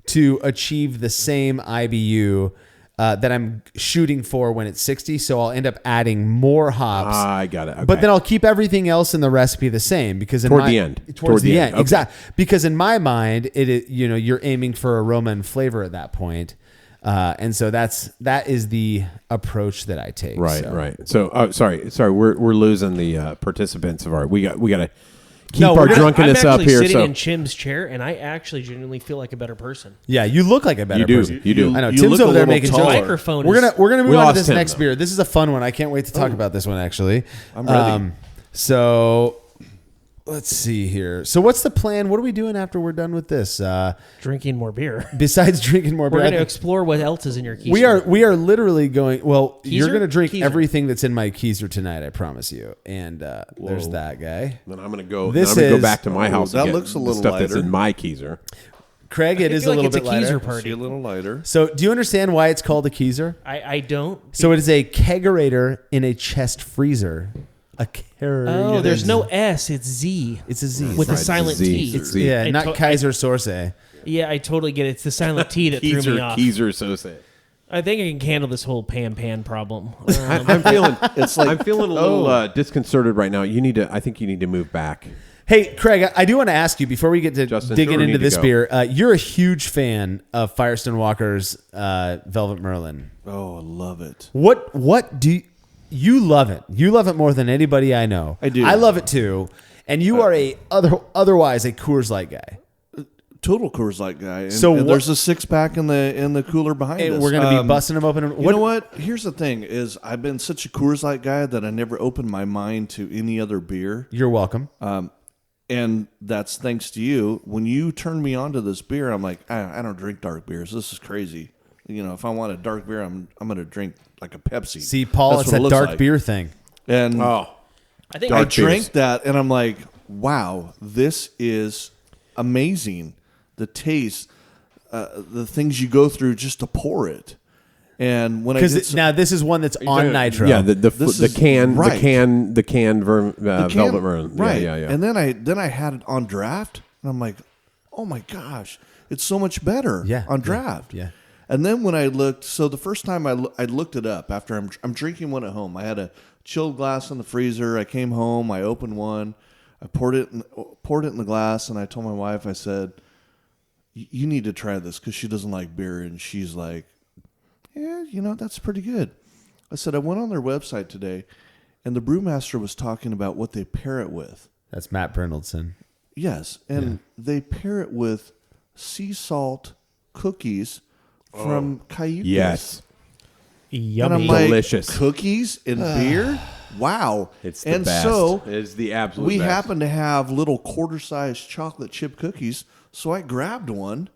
to achieve the same IBU that I'm shooting for when it's 60. So I'll end up adding more hops. I got it. Okay. But then I'll keep everything else in the recipe the same because Toward the end. Towards the end. Okay. Exactly. Because in my mind, you're aiming for aroma and flavor at that point. And so that is the approach that I take. Right. So, sorry, we're losing the participants of our. We got to keep No, our we're- drunkenness I'm up actually here. sitting So in Chim's chair, and I actually genuinely feel like a better person. Yeah, you look like a better You do. person. You do. I know. You Tim's look over a there little making taller. jokes. Microphone We're is- gonna move We on to lost this Tim, next though. beer. This is a fun one. I can't wait to talk about this one actually. I'm ready. So let's see here. So what's the plan? What are we doing after we're done with this? Drinking more beer. Besides drinking more We're beer, going to explore what else is in your key. we are literally going. Well, you're Keezer? going to drink Keezer. everything that's in my Keezer tonight. I promise you. And there's that guy. then I'm going to go. This then I'm gonna is- go back to my house. that and get looks a the little stuff that's lighter. in my Keezer. Craig, it I is a feel little like bit it's a lighter. Keezer party. See a little lighter. So do you understand why it's called a Keezer? I don't. So it is a kegerator in a chest freezer. A kegerator. Oh, there's no S. It's Z. It's a Z. With a Right, silent Z. T. It's Z. Yeah, I not to- Kaiser Source. Yeah, I totally get it. It's the silent T that threw me off. Keezer associate. I think I can handle this whole pan problem. I'm feeling. It's like I'm feeling a little disconcerted right now. I think you need to move back. Hey, Craig, I do want to ask you before we get to Justin, digging sure, we into need to this go. beer. You're a huge fan of Firestone Walker's Velvet Merlin. oh, I love it. What do you love it? You love it more than anybody I know. I do. I love it too. And you are otherwise a Coors Light guy. Total Coors Light guy. And, So and what- there's a 6-pack in the cooler behind And us. we're going to be busting them open. You know what? Here's the thing: is I've been such a Coors Light guy that I never opened my mind to any other beer. You're welcome. And that's thanks to you. When you turned me on to this beer, I'm like, I don't drink dark beers. This is crazy. If I want a dark beer, I'm going to drink like a Pepsi. See, Paul, That's it's what it that looks dark like. beer thing. And Oh, I think I Dark drank beers. that, and I'm like, wow, this is amazing. The taste, the things you go through just to pour it. And when I did Because now this is one that's on nitro. Yeah, the This is- canned right. Velvet can- Maroon. right? Yeah. And then I had it on draft, and I'm like, oh my gosh, it's so much better on draft. Yeah. And then when I looked, so the first time I looked it up after I'm drinking one at home. I had a chilled glass in the freezer. I came home, I opened one, I poured it in the glass, and I told my wife, I said, you need to try this because she doesn't like beer, and she's like, yeah, that's pretty good. I said, I went on their website today, and the brewmaster was talking about what they pair it with. That's Matt Brindleson. Yes, and they pair it with sea salt cookies from Cayucas. Yes. And I'm Yummy. like, Delicious. cookies and beer? Wow. It's the and best. so It's the absolute we best. happen to have little quarter-sized chocolate chip cookies, so I grabbed one,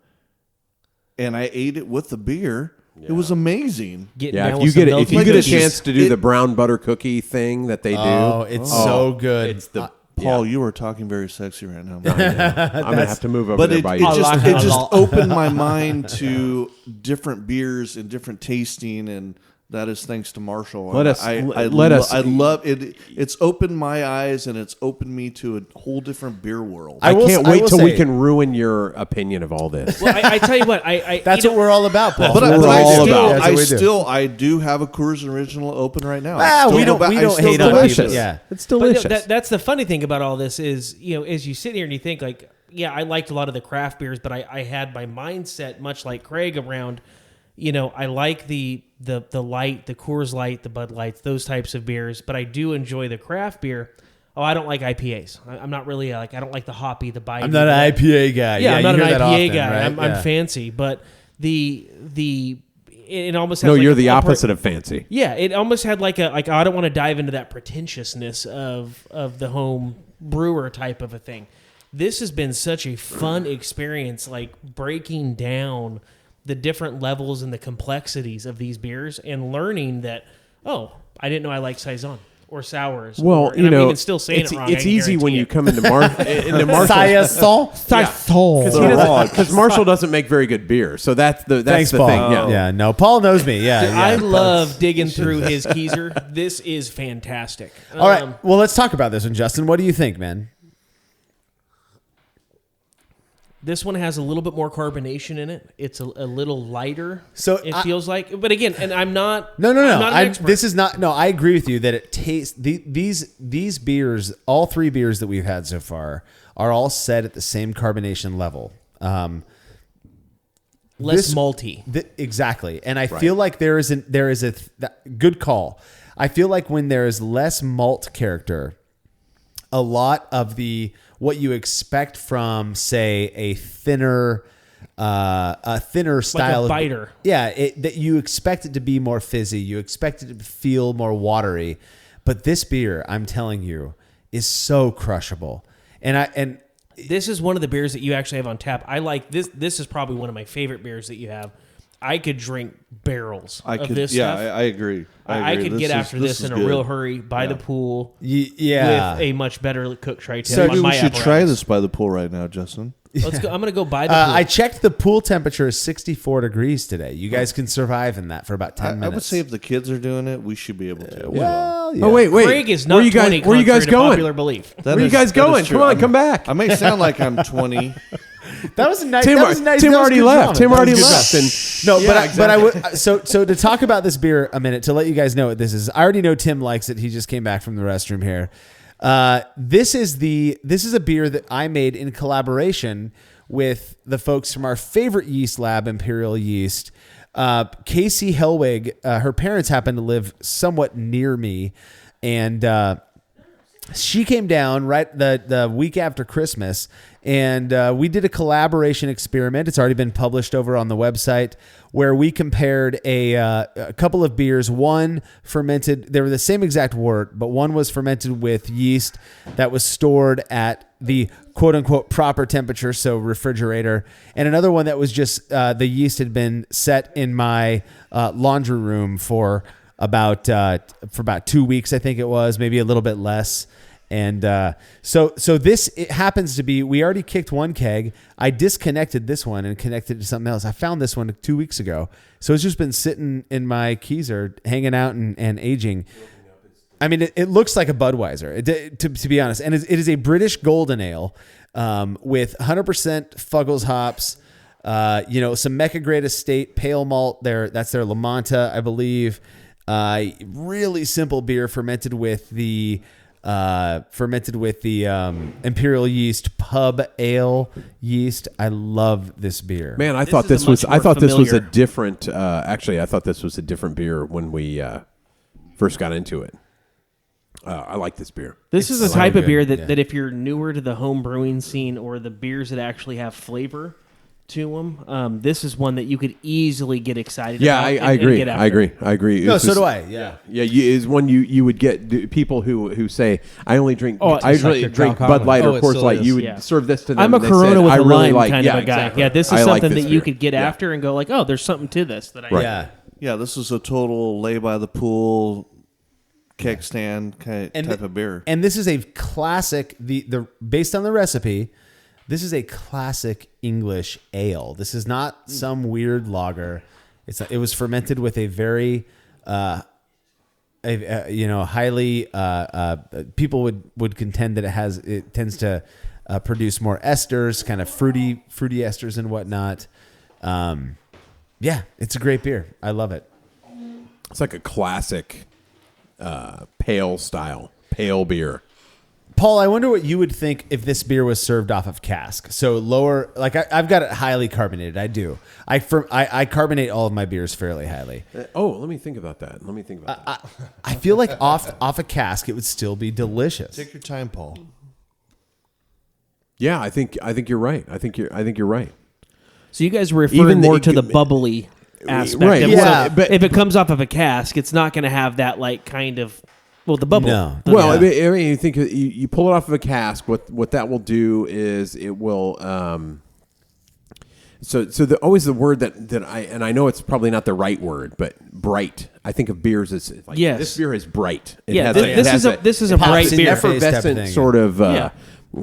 and I ate it with the beer. It was amazing. Getting Yeah, down if with you some get milk if you and get a it's cookies. chance to do the brown butter cookie thing that they do, Oh, it's so good. It's the Paul, you are talking very sexy right now. I'm gonna have to move over But there it by you. just opened my mind to different beers and different tasting, and that is thanks to Marshall. Let And us- I let us- I love it. It's opened my eyes, and it's opened me to a whole different beer world. I will can't s- I wait will till we say- can ruin your opinion of all this. Well, I tell you what, That's what we're all about, Paul. But, what we're all about. That's what we do. I do have a Coors Original open right now. Ah, we don't hate on delicious. people. Yeah. It's But delicious. that's the funny thing about all this is, as you sit here and you think like, yeah, I liked a lot of the craft beers, but I had my mindset much like Craig around, I like the light, the Coors Light, the Bud Lights, those types of beers, but I do enjoy the craft beer. Oh, I don't like IPAs. I'm not really I don't like the hoppy, the bitey. I'm not an IPA guy. Yeah, I'm you not an hear that IPA often, guy. right? I'm Yeah. fancy, but it almost has no, like you're an the upper- opposite of fancy. Yeah, it almost had like I don't want to dive into that pretentiousness of the home brewer type of a thing. This has been such a fun experience, like breaking down the different levels and the complexities of these beers and learning that, I didn't know I liked Saison or sours. Well, and I'm even still saying it's, it wrong. it's I can easy when guarantee you it. come into Marshall. Saison. Because Marshall doesn't make very good beer, so that's the Thanks, the Paul. thing. Yeah. Yeah, no, Paul knows me. Yeah, I yeah. love digging through his keezer. This is fantastic. All right, well, let's talk about this one, Justin. What do you think, man? This one has a little bit more carbonation in it. It's a little lighter. So it I- feels like, but again, and I'm not. No. I'm not an expert. This is not. No, I agree with you that it tastes. These beers, all three beers that we've had so far, are all set at the same carbonation level. less this- malty. Exactly, and I feel like there is a good call. I feel like when there is less malt character, a lot of what you expect from, say, a thinner style of biter. that you expect it to be more fizzy, you expect it to feel more watery, but this beer, I'm telling you, is so crushable. And This is one of the beers that you actually have on tap. I like this. This is probably one of my favorite beers that you have. I could drink barrels of this stuff. I agree. I could get after this in a real hurry by the pool yeah, with a much better cooked tri-tip. So on maybe my we should apparatus. try this by the pool right now, Justin. Let's go. I'm going to go by the pool. I checked the pool temperature is 64 degrees today. You guys can survive in that for about 10 minutes. I would say if the kids are doing it, we should be able to. well, yeah. Oh wait. Craig is not where you guys? 20, Where you guys contrary to going? popular belief. That Where you is- guys that is going? true. Come on, come back. I may sound like I'm 20. That was a nice. Tim, that was nice. Tim that was already good left. drama. Tim That was already good left. drama. And No, Yeah, but I would. So to talk about this beer a minute, to let you guys know what this is. I already know Tim likes it. He just came back from the restroom here. This is a beer that I made in collaboration with the folks from our favorite yeast lab, Imperial Yeast. Casey Helwig, her parents happen to live somewhat near me, and she came down right the week after Christmas, and we did a collaboration experiment. It's already been published over on the website, where we compared a couple of beers. One fermented, they were the same exact wort, but one was fermented with yeast that was stored at the quote unquote proper temperature, so refrigerator, and another one that was just the yeast had been set in my laundry room for about 2 weeks, I think it was, maybe a little bit less. And so this it happens to be, we already kicked one keg. I disconnected this one and connected it to something else. I found this one 2 weeks ago. So it's just been sitting in my Keezer, hanging out and aging. I mean, it looks like a Budweiser, to be honest. And it is a British golden ale with 100% Fuggles hops, some Mecca Great Estate pale malt there. That's their La Manta, I believe. Really simple beer fermented with the imperial yeast pub ale yeast. I love this beer. Man, I thought this was a different. Actually, I thought this was a different beer when we first got into it. I like this beer. This is the type of beer that if you're newer to the home brewing scene or the beers that actually have flavor to them, this is one that you could easily get excited about. I agree. I agree. No, so do I. Yeah. Is one you would get people who say I only drink drink Bud Light or Coors Light. You would serve this to them. I'm a and they Corona said, with I a really lime kind of a guy. Exactly. Yeah, this is I like something this that you beer. could get after and go like, oh, there's something to this that I. Right. Yeah. This is a total lay by the pool keg stand type of beer. And this is a classic, the based on the recipe, this is a classic English ale. This is not some weird lager. It was fermented with a very, highly. People would contend that it tends to produce more esters, kind of fruity esters and whatnot. It's a great beer. I love it. It's like a classic pale beer. Paul, I wonder what you would think if this beer was served off of cask. So lower, like I've got it highly carbonated. I do. I carbonate all of my beers fairly highly. Let me think about that. I feel like off a cask, it would still be delicious. Take your time, Paul. Yeah, I think you're right. I think you're right. So you guys were referring more to the bubbly aspect. Right. Yeah. But if it comes off of a cask, it's not going to have that like kind of the bubble. No. Well, I mean, you think you pull it off of a cask. What that will do is it will. Always the word that I know it's probably not the right word, but bright. I think of beers as like this beer is bright. This is a bright beer, effervescent sort of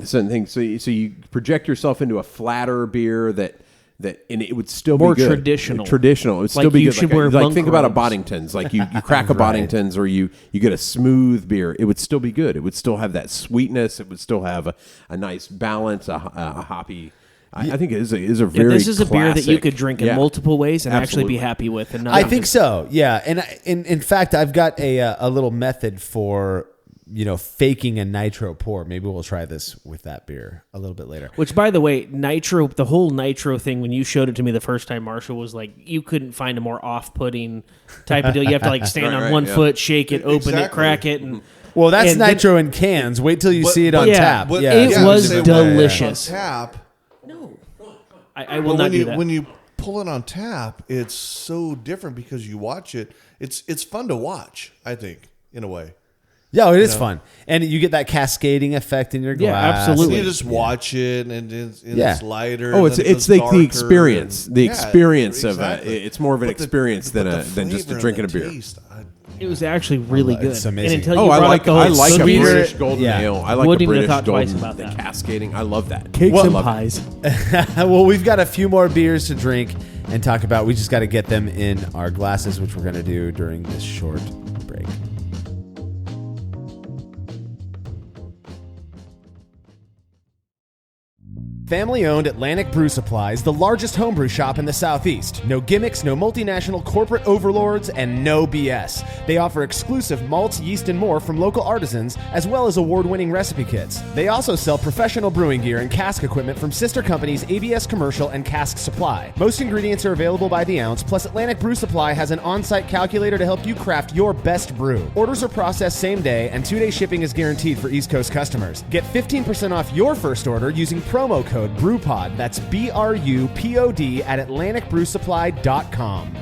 certain thing. So you project yourself into a flatter beer that and it would still more be good. traditional. It would still like be you good. Should wear like think about a robes. Boddington's. Like you crack a Boddington's or you get a smooth beer. It would still be good. It would still have that sweetness. It would still have a nice balance, a hoppy. I think it is a very this is a beer that you classic- could drink in multiple ways and actually be happy with. And not I think so. Yeah, and in fact, I've got a little method for faking a nitro pour. Maybe we'll try this with that beer a little bit later. Which, by the way, nitro, the whole nitro thing, when you showed it to me the first time, Marshall, was like, you couldn't find a more off-putting type of deal. You have to like stand on one foot, shake it, open it, crack it. And well, that's nitro in cans. Wait till you see it on tap. But it was delicious. On tap. No. I will not do that. When you pull it on tap, it's so different because you watch it. It's fun to watch, I think, in a way. Yeah, it is fun, and you get that cascading effect in your glass. Yeah, absolutely. You just watch it, and it's lighter. Oh, it's like the experience. The experience of exactly. It's more of an experience than just drinking a beer. It was actually really good. It's amazing. And until you I brought like up the whole a sweeter- British golden ale. I like Wouldn't a even British have thought twice golden about that. cascading. I love that. Cakes and love it. pies. Well, we've got a few more beers to drink and talk about. We just got to get them in our glasses, which we're going to do during this short break. Family-owned Atlantic Brew Supply is the largest homebrew shop in the Southeast. No gimmicks, no multinational corporate overlords, and no BS. They offer exclusive malts, yeast, and more from local artisans, as well as award-winning recipe kits. They also sell professional brewing gear and cask equipment from sister companies ABS Commercial and Cask Supply. Most ingredients are available by the ounce, plus Atlantic Brew Supply has an on-site calculator to help you craft your best brew. Orders are processed same day, and 2-day shipping is guaranteed for East Coast customers. Get 15% off your first order using promo code BREWPOD. That's BRUPOD at AtlanticBrewSupply.com.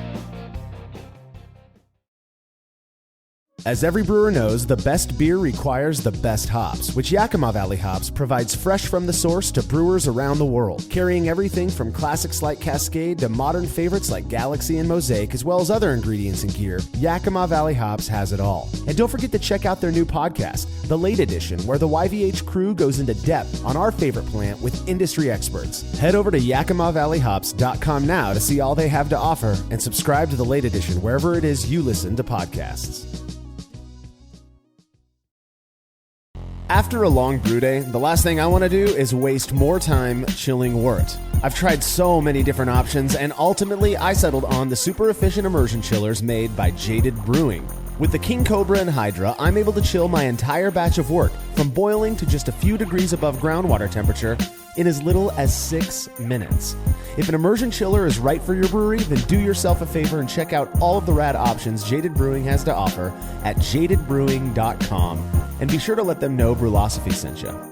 As every brewer knows, the best beer requires the best hops, which Yakima Valley Hops provides fresh from the source to brewers around the world, carrying everything from classics like Cascade to modern favorites like Galaxy and Mosaic, as well as other ingredients and gear. Yakima Valley Hops has it all. And don't forget to check out their new podcast, The Late Edition, where the YVH crew goes into depth on our favorite plant with industry experts. Head over to YakimaValleyHops.com now to see all they have to offer and subscribe to The Late Edition wherever it is you listen to podcasts. After a long brew day, the last thing I want to do is waste more time chilling wort. I've tried so many different options, and ultimately I settled on the super efficient immersion chillers made by Jaded Brewing. With the King Cobra and Hydra, I'm able to chill my entire batch of wort from boiling to just a few degrees above groundwater temperature in as little as 6 minutes. If an immersion chiller is right for your brewery, then do yourself a favor and check out all of the rad options Jaded Brewing has to offer at jadedbrewing.com. And be sure to let them know Brulosophy sent you.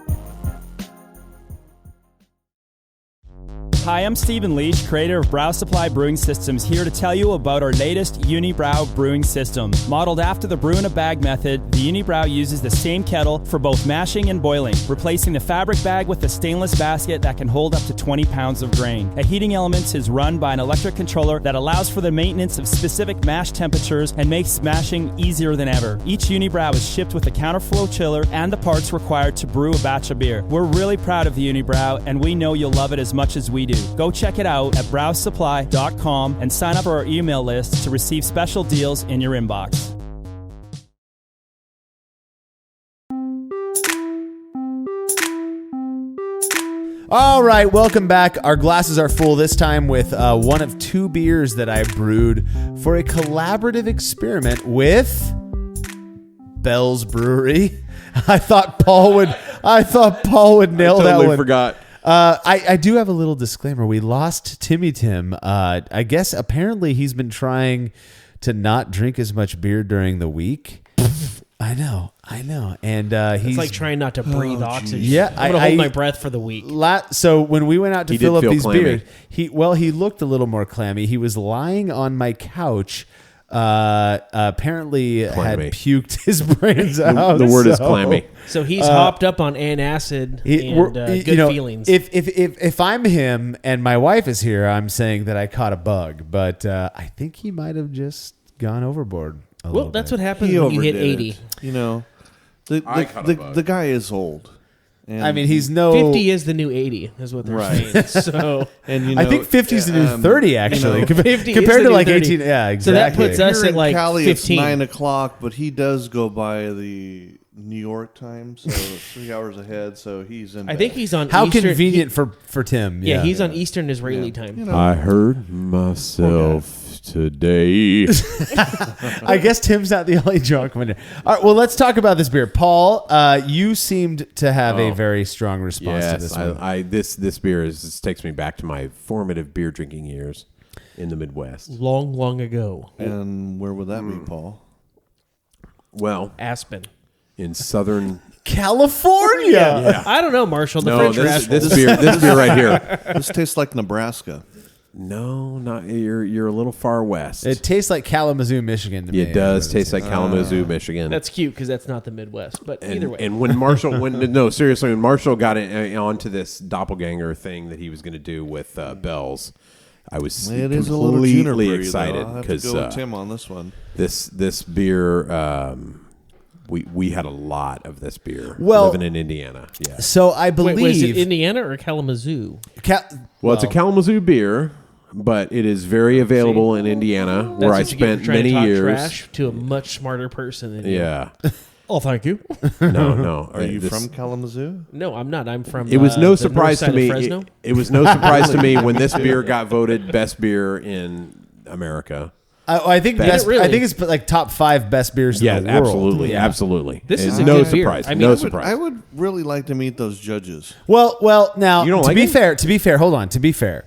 Hi, I'm Stephen Leach, creator of Brow Supply Brewing Systems, here to tell you about our latest Unibrow brewing system. Modeled after the brew-in-a-bag method, the Unibrow uses the same kettle for both mashing and boiling, replacing the fabric bag with a stainless basket that can hold up to 20 pounds of grain. A heating element is run by an electric controller that allows for the maintenance of specific mash temperatures and makes mashing easier than ever. Each Unibrow is shipped with a counterflow chiller and the parts required to brew a batch of beer. We're really proud of the Unibrow, and we know you'll love it as much as we do. Go check it out at browsupply.com and sign up for our email list to receive special deals in your inbox. All right, welcome back. Our glasses are full this time with one of two beers that I brewed for a collaborative experiment with Bell's Brewery. I thought Paul would nail that one. Forgot. I do have a little disclaimer. We lost Timmy Tim. I guess apparently he's been trying to not drink as much beer during the week. I know. And he's It's like trying not to breathe oxygen. Yeah, I'm going to hold my breath for the week. So when we went out to He fill did up feel these clammy. beers, he looked a little more clammy. He was lying on my couch. Apparently had Clammy. puked his brains out. The word is clammy. So he's hopped up on antacid and good feelings. If I'm him and my wife is here, I'm saying that I caught a bug, but I think he might have just gone overboard. Well, that's what happens He when you hit overdid 80. it. You know, I caught a bug. the guy is old. And, I mean, he's no 50 is the new 80, is what they're Right. saying. So and you know, I think 50 is the new 30, actually, you know, 50 50 is compared the to new like 30. 18. Yeah, exactly. So that puts us here at in like Cali, 15. It's 9 o'clock, but he does go by the New York time, so 3 hours ahead. So he's in. I think he's on How Eastern. convenient for Tim. Yeah, he's on Eastern Israeli time. You know, I heard myself today. I guess Tim's not the only drunk one. All right, well, let's talk about this beer. Paul, you seemed to have a very strong response to this Yes, one. this beer this takes me back to my formative beer drinking years in the Midwest. Long, long ago. and where would that be, Paul? Well, Aspen. in southern. California. I don't know, Marshall. The No, French are this assholes. beer right here. This tastes like Nebraska. No, not you're a little far west. It tastes like Kalamazoo, Michigan to me. It does taste like Kalamazoo, Michigan. That's cute because that's not the Midwest. But either way. And when Marshall, seriously, when Marshall got onto this doppelganger thing that he was going to do with Bell's, I was It is a little juniper completely excited because because go with Tim on this one. this beer, we had a lot of this beer Well- living in Indiana. Yeah, So I Wait, believe was it Indiana or Kalamazoo? well, it's a Kalamazoo beer, but it is very available in Indiana, where I That's what you get spent for trying to many talk years. trash to a much smarter person than you. Yeah, Oh, thank you. no. Are you from Kalamazoo? No, I'm not. I'm from. It was no the surprise north to side me. of Fresno. It was no surprise to me when this beer got voted best beer in America. I think Did best, it really? I think it's like top 5 best beers Yeah, in the world. absolutely, Yeah. absolutely. This is It's a no good beer. surprise. I mean, No I would- surprise. I would really like to meet those judges. Well, now You don't to like be it? fair, hold on. To be fair,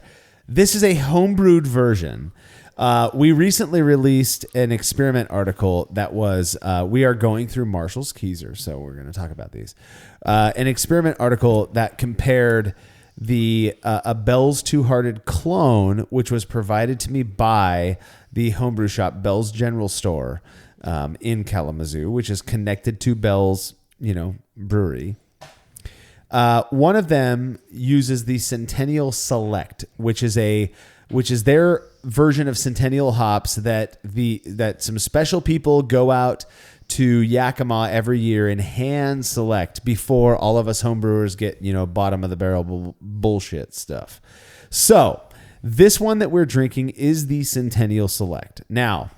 this is a homebrewed version. We recently released an experiment article that was we are going through Marshall's Keezer, so we're going to talk about these. An experiment article that compared the a Bell's Two Hearted clone, which was provided to me by the homebrew shop Bell's General Store. in Kalamazoo, which is connected to Bell's, brewery. One of them uses the Centennial Select, which is their version of Centennial hops that some special people go out to Yakima every year and hand select before all of us homebrewers get, bottom of the barrel bullshit stuff. So this one that we're drinking is the Centennial Select. Now,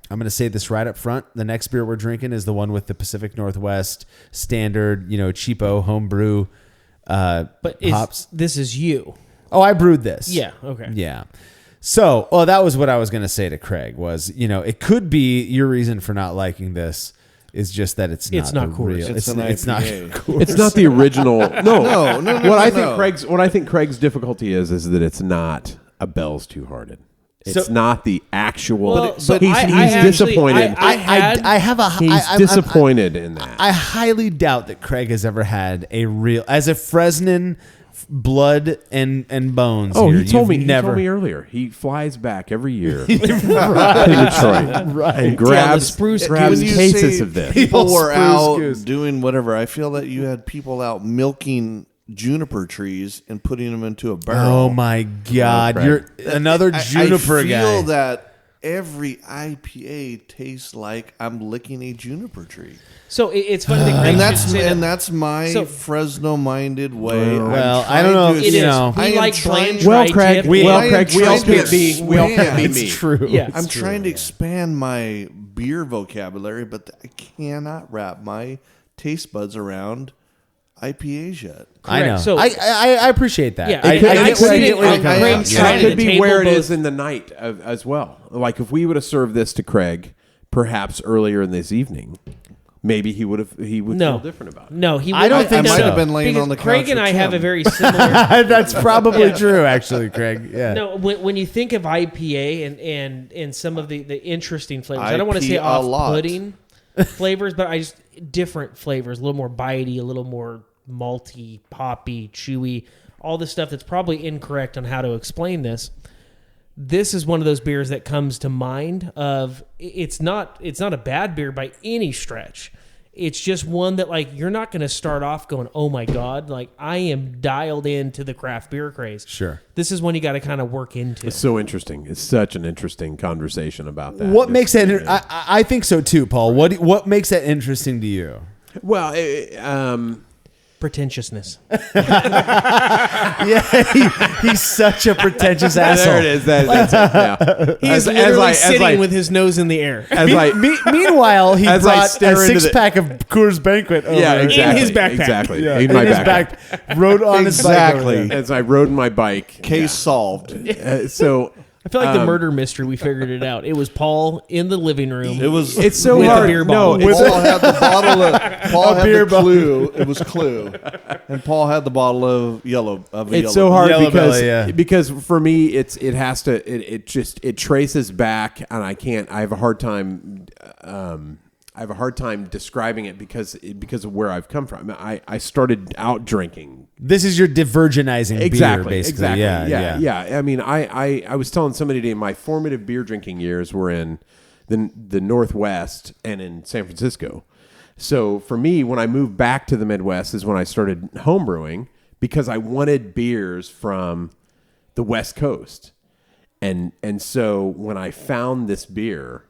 I'm going to say this right up front. The next beer we're drinking is the one with the Pacific Northwest standard, cheapo homebrew hops. This is you. Oh, I brewed this. Yeah. Okay. Yeah. So, that was what I was going to say to Craig was, it could be your reason for not liking this is just that it's not Coors. real. It's an it's not IPA. Coors. It's not the original. No, no. What I think Craig's difficulty is that it's not a Bell's Two Hearted. It's not the actual. Well, he's actually- disappointed. He's disappointed in that. I highly doubt that Craig has ever had a real, as a Fresnan blood and bones. Oh, here, he told me. never. He told me earlier. He flies back every year to Detroit, Right. and grabs spruce When you cases say of this. people were Spruce out goose. doing whatever, I feel that you had people out milking juniper trees and putting them into a barrel. Oh my God! Craig. You're another juniper I feel guy. that every IPA tastes like I'm licking a juniper tree. So it's funny that Craig should say that. That's my So- Fresno-minded way. Well, I'm I don't know trying if to- you know. We I am like trying- blend Well, dry Craig, tip. we all I am can't trying to be. We all can't be expand. me. It's true. Yeah. I'm trying to expand my beer vocabulary, but I cannot wrap my taste buds around IPAs yet. I know. Correct. So- I appreciate that. Yeah, I it get could- where I you're could- coming I- from. Craig's Yeah. trying That to could be table where it both- is in the night as well. Like if we would have served this to Craig, perhaps earlier in this evening, maybe he would feel different about it. No, he. I don't wouldn't. think I might so. have been laying Because on the couch. Craig and with I have a Tim. very similar. That's probably Yeah. true, actually, Craig. Yeah. No, when you think of IPA and some of the interesting flavors, I don't want to say IP a lot. off-putting flavors, but I just different flavors, a little more bitey, a little more malty, poppy, chewy, all the stuff that's probably incorrect on how to explain this. This is one of those beers that comes to mind of it's not a bad beer by any stretch. It's just one that like you're not going to start off going, oh my God, like I am dialed into the craft beer craze. Sure. This is one you got to kind of work into. It's so interesting. It's such an interesting conversation about that. What makes that? I think so too, Paul. What makes that interesting to you? Well, Pretentiousness. Yeah, he's such a pretentious asshole. there it is. That's it. Yeah. He's literally sitting with his nose in the air. Meanwhile, he As I brought a stare into the- six-pack of Coors Banquet over Yeah, exactly. In his backpack. Exactly. Yeah, In in my his backpack. back, rode on his bike over Exactly. there. As I rode my bike. Case solved. So I feel like the murder mystery, we figured it out. It was Paul in the living room. It was. it's so With a hard. beer No, bottle. it's Paul had the bottle of Paul had beer the Clue. It was Clue, and Paul had the bottle of yellow. it's so hard Yellow because Belly, yeah. because for me it traces back, and I have a hard time describing it because of where I've come from. I started out drinking. This is your divergenizing beer, basically. Exactly. Yeah. I mean, I was telling somebody today my formative beer drinking years were in the Northwest and in San Francisco. So for me, when I moved back to the Midwest is when I started homebrewing because I wanted beers from the West Coast. And so when I found this beer,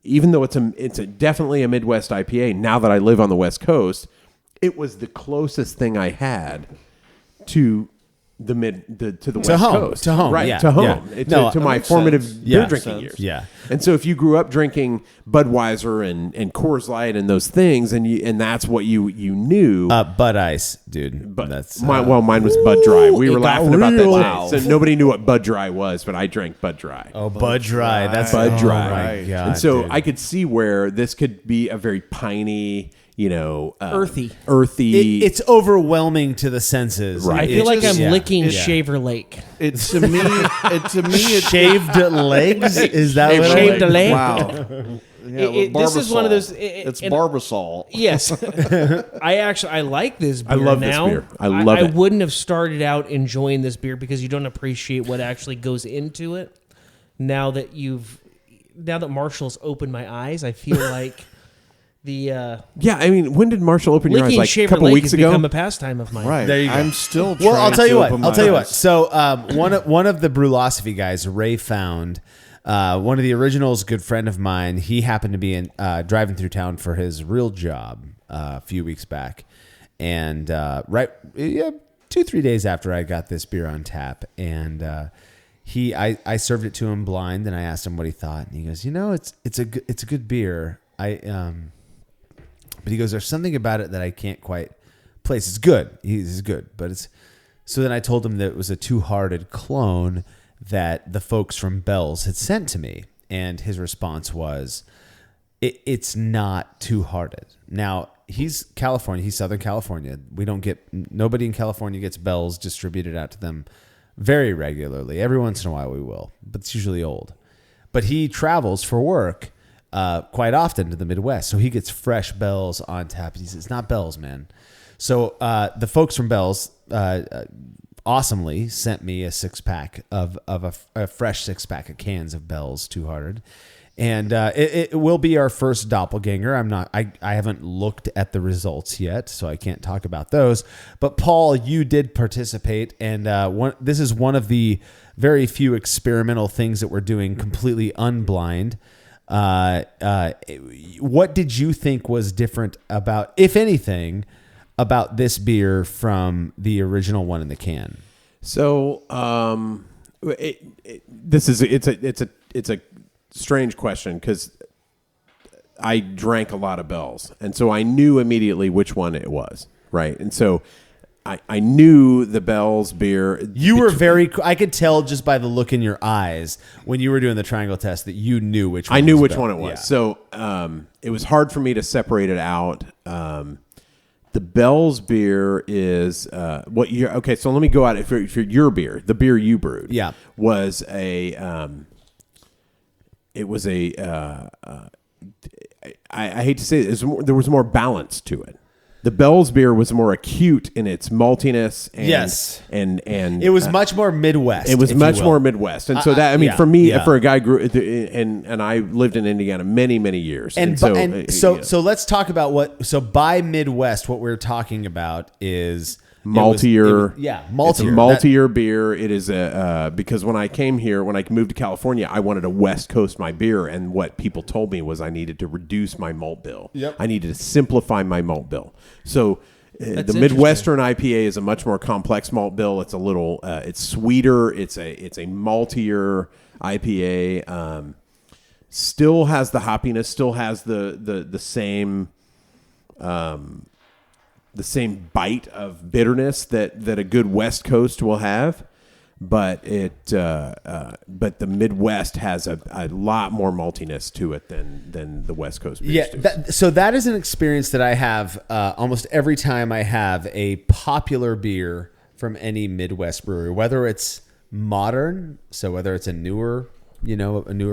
even though it's definitely a Midwest IPA, now that I live on the West Coast, it was the closest thing I had to the West home, Coast. to home, Right, yeah, to home. yeah. To No, my makes formative sense. beer Yeah. drinking Sense. years. Yeah. And so if you grew up drinking Budweiser and Coors Light and those things and that's what you knew. Bud Ice, dude. But That's mine was Bud Dry. We were it got laughing about that real. today. Wow. So nobody knew what Bud Dry was, but I drank Bud Dry. Bud Dry. That's Bud oh Dry. my God, and so dude. I could see where this could be a very piney, Earthy. It's overwhelming to the senses. Right. I feel like I'm Yeah. licking Yeah. Shaver Lake. It to me. It's Shaved legs. Is that what Shaved it is? leg. wow. Yeah, This is one of those. It's and- Barbasol. Yes, I like this beer. I love this now. beer. I love I it. wouldn't have started out enjoying this beer because you don't appreciate what actually goes into it. Now that you've now that Marshall's opened my eyes, I feel like the Yeah, I mean, when did Marshall open your eyes? licking Like a Shaver couple Lake weeks has ago? become a pastime of mine. Right. There you go. I'm still Well, I'll trying tell you to what. open I'll my tell you what. eyes. So one of the Brulosophy guys, Ray, found one of the originals. Good friend of mine. He happened to be driving through town for his real job a few weeks back, and 2-3 days after I got this beer on tap, and I served it to him blind, and I asked him what he thought, and he goes, it's a good beer. But he goes, there's something about it that I can't quite place. It's good. He's good, but it's. So then I told him that it was a Two-Hearted clone that the folks from Bell's had sent to me, and his response was, it's not Two-Hearted. Now he's California. He's Southern California. Nobody in California gets Bell's distributed out to them very regularly. Every once in a while we will, but it's usually old. But he travels for work quite often to the Midwest, so he gets fresh Bell's on tap. He says, it's not Bell's, man. So the folks from Bell's awesomely sent me a 6-pack of a fresh 6-pack of cans of Bell's Two-Hearted. And it will be our first doppelganger. I haven't looked at the results yet, so I can't talk about those. But Paul, you did participate, and this is one of the very few experimental things that we're doing completely unblind. What did you think was different about, if anything, about this beer from the original one in the can? So, it's a strange question because I drank a lot of Bell's, and so I knew immediately which one it was, right? And so I knew the Bell's beer. You were I could tell just by the look in your eyes when you were doing the triangle test that you knew which one. I knew was which Bell. one it was. Yeah. So it was hard for me to separate it out. The Bell's beer is what you okay. So let me go out for your beer. The beer you brewed, was a. It was a. I hate to say it, there was more balance to it. The Bell's beer was more acute in its maltiness. And, Yes. And it was much more Midwest. It was if much you will. more Midwest. And so that, I mean, for me, yeah. for a guy and I lived in Indiana many, many years. So let's talk about by Midwest, what we're talking about is maltier. Maltier. It's a maltier beer. It is because when I came here, when I moved to California, I wanted to West Coast my beer, and what people told me was I needed to reduce my malt bill. Yep. I needed to simplify my malt bill. So the That's Midwestern IPA is a much more complex malt bill. It's a little, it's sweeter. It's a maltier IPA. Still has the hoppiness. Still has the same. The same bite of bitterness that a good West Coast will have, but but the Midwest has a lot more maltiness to it than the West Coast beers do. So that is an experience that I have almost every time I have a popular beer from any Midwest brewery, whether it's modern, so whether it's a newer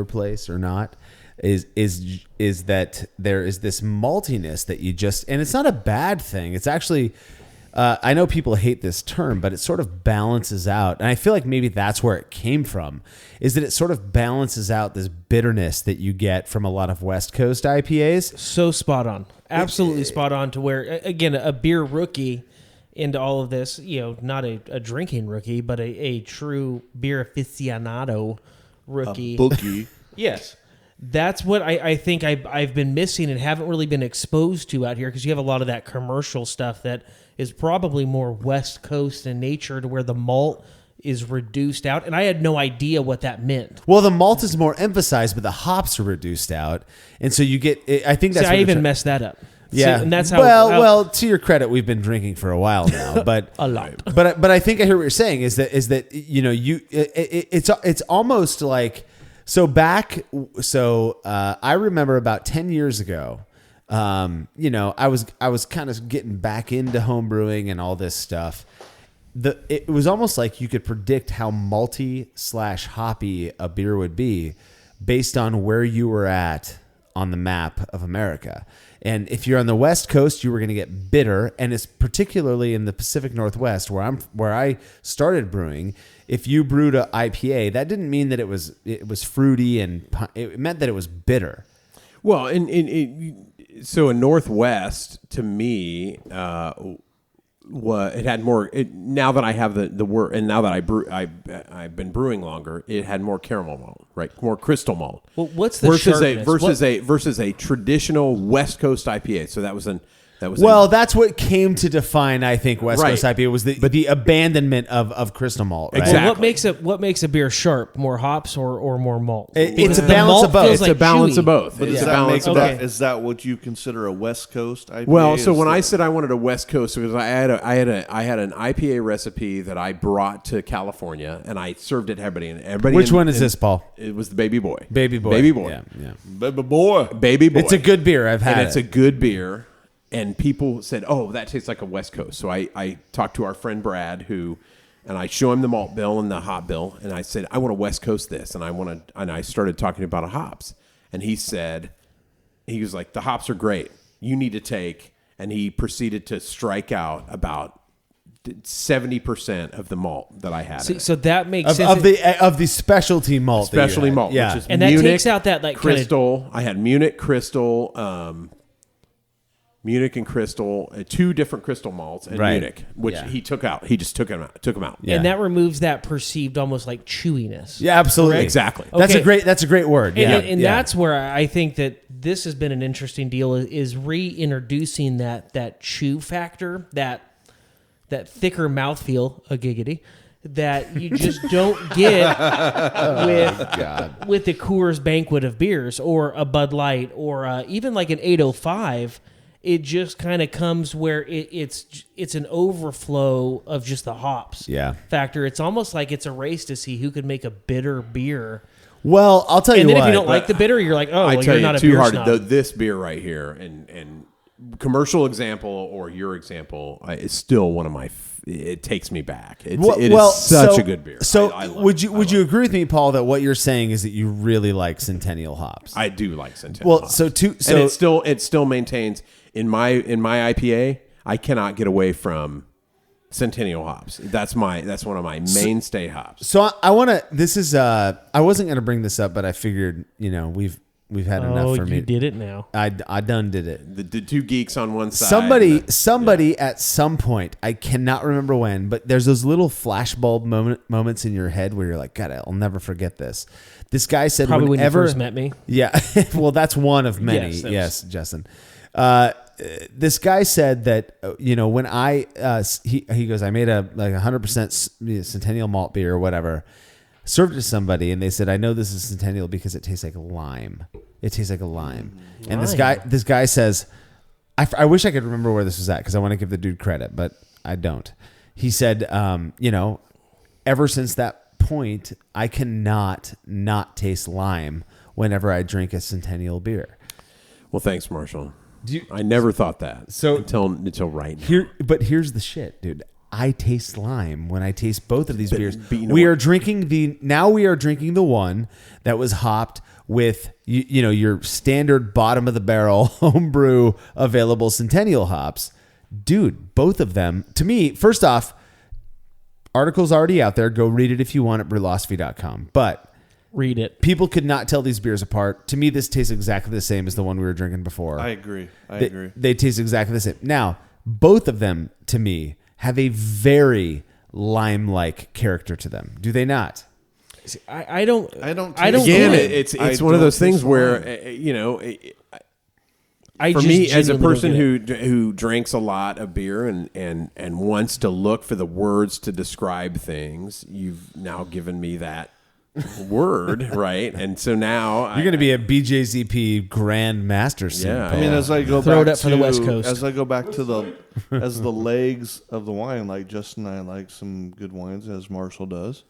place or not. Is that there is this maltiness that you just, and it's not a bad thing. It's actually, I know people hate this term, but it sort of balances out. And I feel like maybe that's where it came from, is that it sort of balances out this bitterness that you get from a lot of West Coast IPAs. So spot on. Absolutely spot on to where, again, a beer rookie into all of this, not a drinking rookie, but a true beer aficionado rookie. A bookie. Yes. That's what I think I've been missing and haven't really been exposed to out here, because you have a lot of that commercial stuff that is probably more West Coast in nature, to where the malt is reduced out. And I had no idea what that meant. Well, the malt is more emphasized, but the hops are reduced out. And so you get, I think that's I even messed that up. Yeah, See, and that's how. Well, to your credit, we've been drinking for a while now, but a lot. But I think I hear what you're saying is that it's almost like. I remember about 10 years ago, I was kind of getting back into home brewing and all this stuff. It was almost like you could predict how malty / hoppy a beer would be based on where you were at on the map of America. And if you're on the West Coast, you were going to get bitter, and it's particularly in the Pacific Northwest where I started brewing. If you brewed a IPA, that didn't mean that it was fruity, and it meant that it was bitter. Well, so in Northwest, to me, it had more. Now that I have the word, and now that I've been brewing longer, it had more caramel malt, right? More crystal malt. Well, what's the versus a traditional West Coast IPA? So that was that's what came to define, I think, West Coast IPA was the abandonment of crystal malt. Right? Exactly. Well, what makes a beer sharp? More hops or more malt? It's a balance of both. It's a balance of both. But is that what you consider a West Coast IPA? Well, so when I said I wanted a West Coast, because I had an IPA recipe that I brought to California, and I served it to everybody. And everybody. Which one is this, Paul? It was the Baby Boy. Baby Boy. Yeah. Baby Boy. Baby Boy. It's a good beer. I've had and it. It's a good beer. And people said, "Oh, that tastes like a West Coast." So I talked to our friend Brad, and I show him the malt bill and the hop bill, and I said, "I want to West Coast this," and I started talking about hops, and he was like, "The hops are great. You need to take," and he proceeded to strike out about 70% of the malt that I had. So that makes sense. Of the specialty malt. Specialty malt, yeah. which is and Munich, that takes out that crystal. I had Munich crystal. Munich and Crystal, two different crystal malts, and Munich, which he took out. He just took them out. Yeah. And that removes that perceived almost like chewiness. Yeah, absolutely. Correct? Exactly. That's a great word. Yeah. And that's where I think that this has been an interesting deal is reintroducing that chew factor, that thicker mouthfeel, a giggity, that you just don't get with the Coors banquet of beers or a Bud Light or even like an 805. It just kind of comes where it's an overflow of just the hops factor. It's almost like it's a race to see who can make a bitter beer. Well, I'll tell you what. And then if you don't like the bitter, you're like, oh, you're not a beer snob. This beer right here, and commercial example or your example, is still one of my. It takes me back. It is such a good beer. So I would you agree with me, Paul, that what you're saying is that you really like Centennial hops? I do like Centennial hops. And it still maintains in my IPA. I cannot get away from Centennial hops. That's one of my mainstay hops. So I want to. This is I wasn't going to bring this up, but I figured we've had enough for me. You did it now. I done did it. The two geeks on one side. Somebody at some point, I cannot remember when, but there's those little flashbulb moments in your head where you're like, God, I'll never forget this. This guy said, probably when you first met me. Yeah, well, that's one of many. Yes, Justin. This guy said that when he goes, I made a 100% Centennial malt beer or whatever. Served it to somebody, and they said, "I know this is Centennial because it tastes like lime. It tastes like a lime." And this guy says, "I wish I could remember where this was at because I want to give the dude credit, but I don't." He said, ever since that point, I cannot not taste lime whenever I drink a Centennial beer." Well, thanks, Marshall. I never thought that. So until right now. But here's the shit, dude. I taste lime when I taste both of these beers. We are drinking the one that was hopped with your standard bottom of the barrel homebrew available Centennial hops. Dude, both of them, to me, first off, article's already out there. Go read it if you want at brewlosophy.com. But read it. People could not tell these beers apart. To me, this tastes exactly the same as the one we were drinking before. I agree. They taste exactly the same. Now, both of them, to me, have a very lime-like character to them. Do they not? I don't. Again, it's one of those things where for me, as a person who drinks a lot of beer and wants to look for the words to describe things, you've now given me that word, right? And so now you're going to be a BJZP Grand Master soon. Yeah, I mean, as I go throw back it up for the West Coast, as I go back to the legs of the wine, like Justin and I like some good wines, as Marshall does.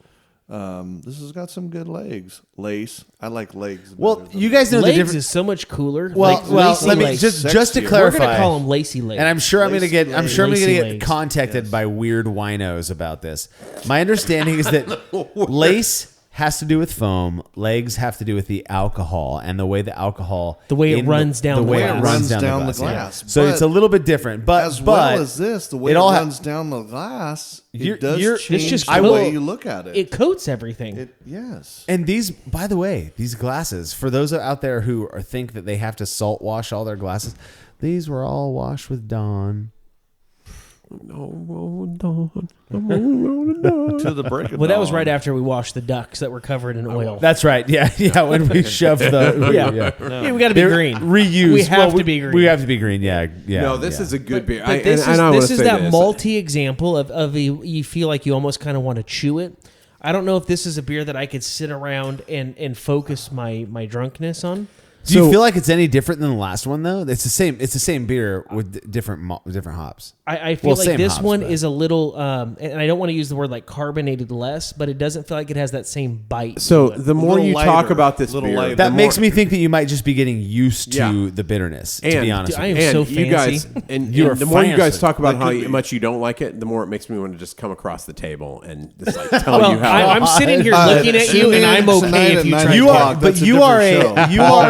This has got some good legs. Lace. I like legs. Well, you guys know legs the difference is so much cooler. Well, let me legs. just to clarify. We're gonna call them lacy legs. And I'm sure I'm gonna get legs. contacted by weird winos about this. My understanding is that lace has to do with foam. Legs have to do with the alcohol and the way the alcohol, The way it runs down the the way glass. it runs down the glass. glass. So But it's a little bit different, but as well but as this, the way it it all runs down the glass, You're- it does you're- change It's just the coat- way you look at it. It coats everything. Yes. And these, by the way, these glasses, for those out there who think that they have to salt wash all their glasses, these were all washed with Dawn. To the break of Well, that was dawn. right after we washed the ducks that were covered in oil. That's right. Yeah, yeah. When we shoved the Yeah, we got to be They're green. reused. We have to be green. We have to be green. Yeah, yeah. No, this yeah. is a good beer. But this is I wanna this is say that this. malty example of you feel like you almost kind of want to chew it. I don't know if this is a beer that I could sit around and focus my drunkenness on. Do you feel like it's any different than the last one though? It's the same. It's the same beer with different hops. I feel like same this hops, one but- is a little, and I don't want to use the word like carbonated less, but it doesn't feel like it has that same bite. So to it. the more Little you lighter, talk about this little beer, lighter. That the makes more- me think that you might just be getting used to Yeah. the bitterness. To And- be honest, I with am you. so you fancy. guys, and You are the more you guys fancy. talk about That how could be. much you don't like it, the more it makes me want to just come across the table and just like tell well, you how. I'm sitting here looking at you, and I'm okay if you try. You to are- talk. but you are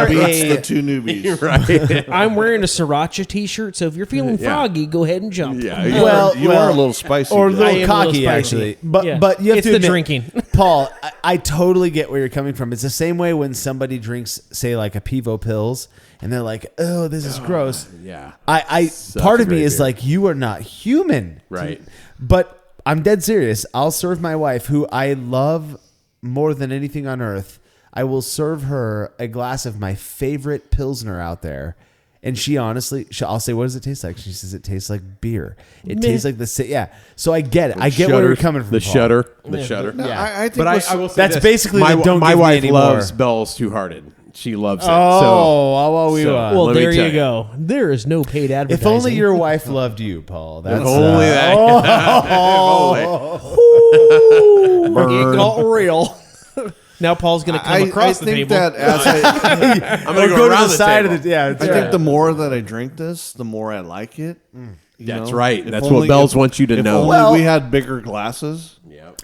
beats a- the two newbies. right. I'm wearing a sriracha T-shirt, so if you're feeling Yeah. froggy, go ahead and jump. Yeah. You are a little spicy. or a guy. little I am a cocky little spicy. actually. But Yeah. but you have It's to the admit, drinking. Paul. I totally get where you're coming from. It's the same way when somebody drinks, say, like a Pivo Pills, and they're like, "Oh, this is gross." Yeah. I Such part a of me great is beer. like, you are not human, Right. But I'm dead serious. I'll serve my wife, who I love more than anything on earth. I will serve her a glass of my favorite Pilsner out there. And she honestly, I'll say, "What does it taste like?" She says, "It tastes like beer. It tastes like the yeah." So I get it. I get where you're coming from. The Paul. shutter. The shutter. No, Yeah. I think But what's- I will say That's this. basically my, the don't my give me wife any more. loves Bell's Two Hearted. She loves it. Oh, well, we so- want. Well, Let me there tell you go. There is no paid advertising. If only your wife loved you, Paul. That's only that. It got real. Now Paul's going to come across the think table. that as I, I'm gonna go go to around the the side table. of the yeah. I think the more that I drink this, the more I like it. You That's know? right. If That's only- what Bell's if- wants you to if know. only Well- we had bigger glasses.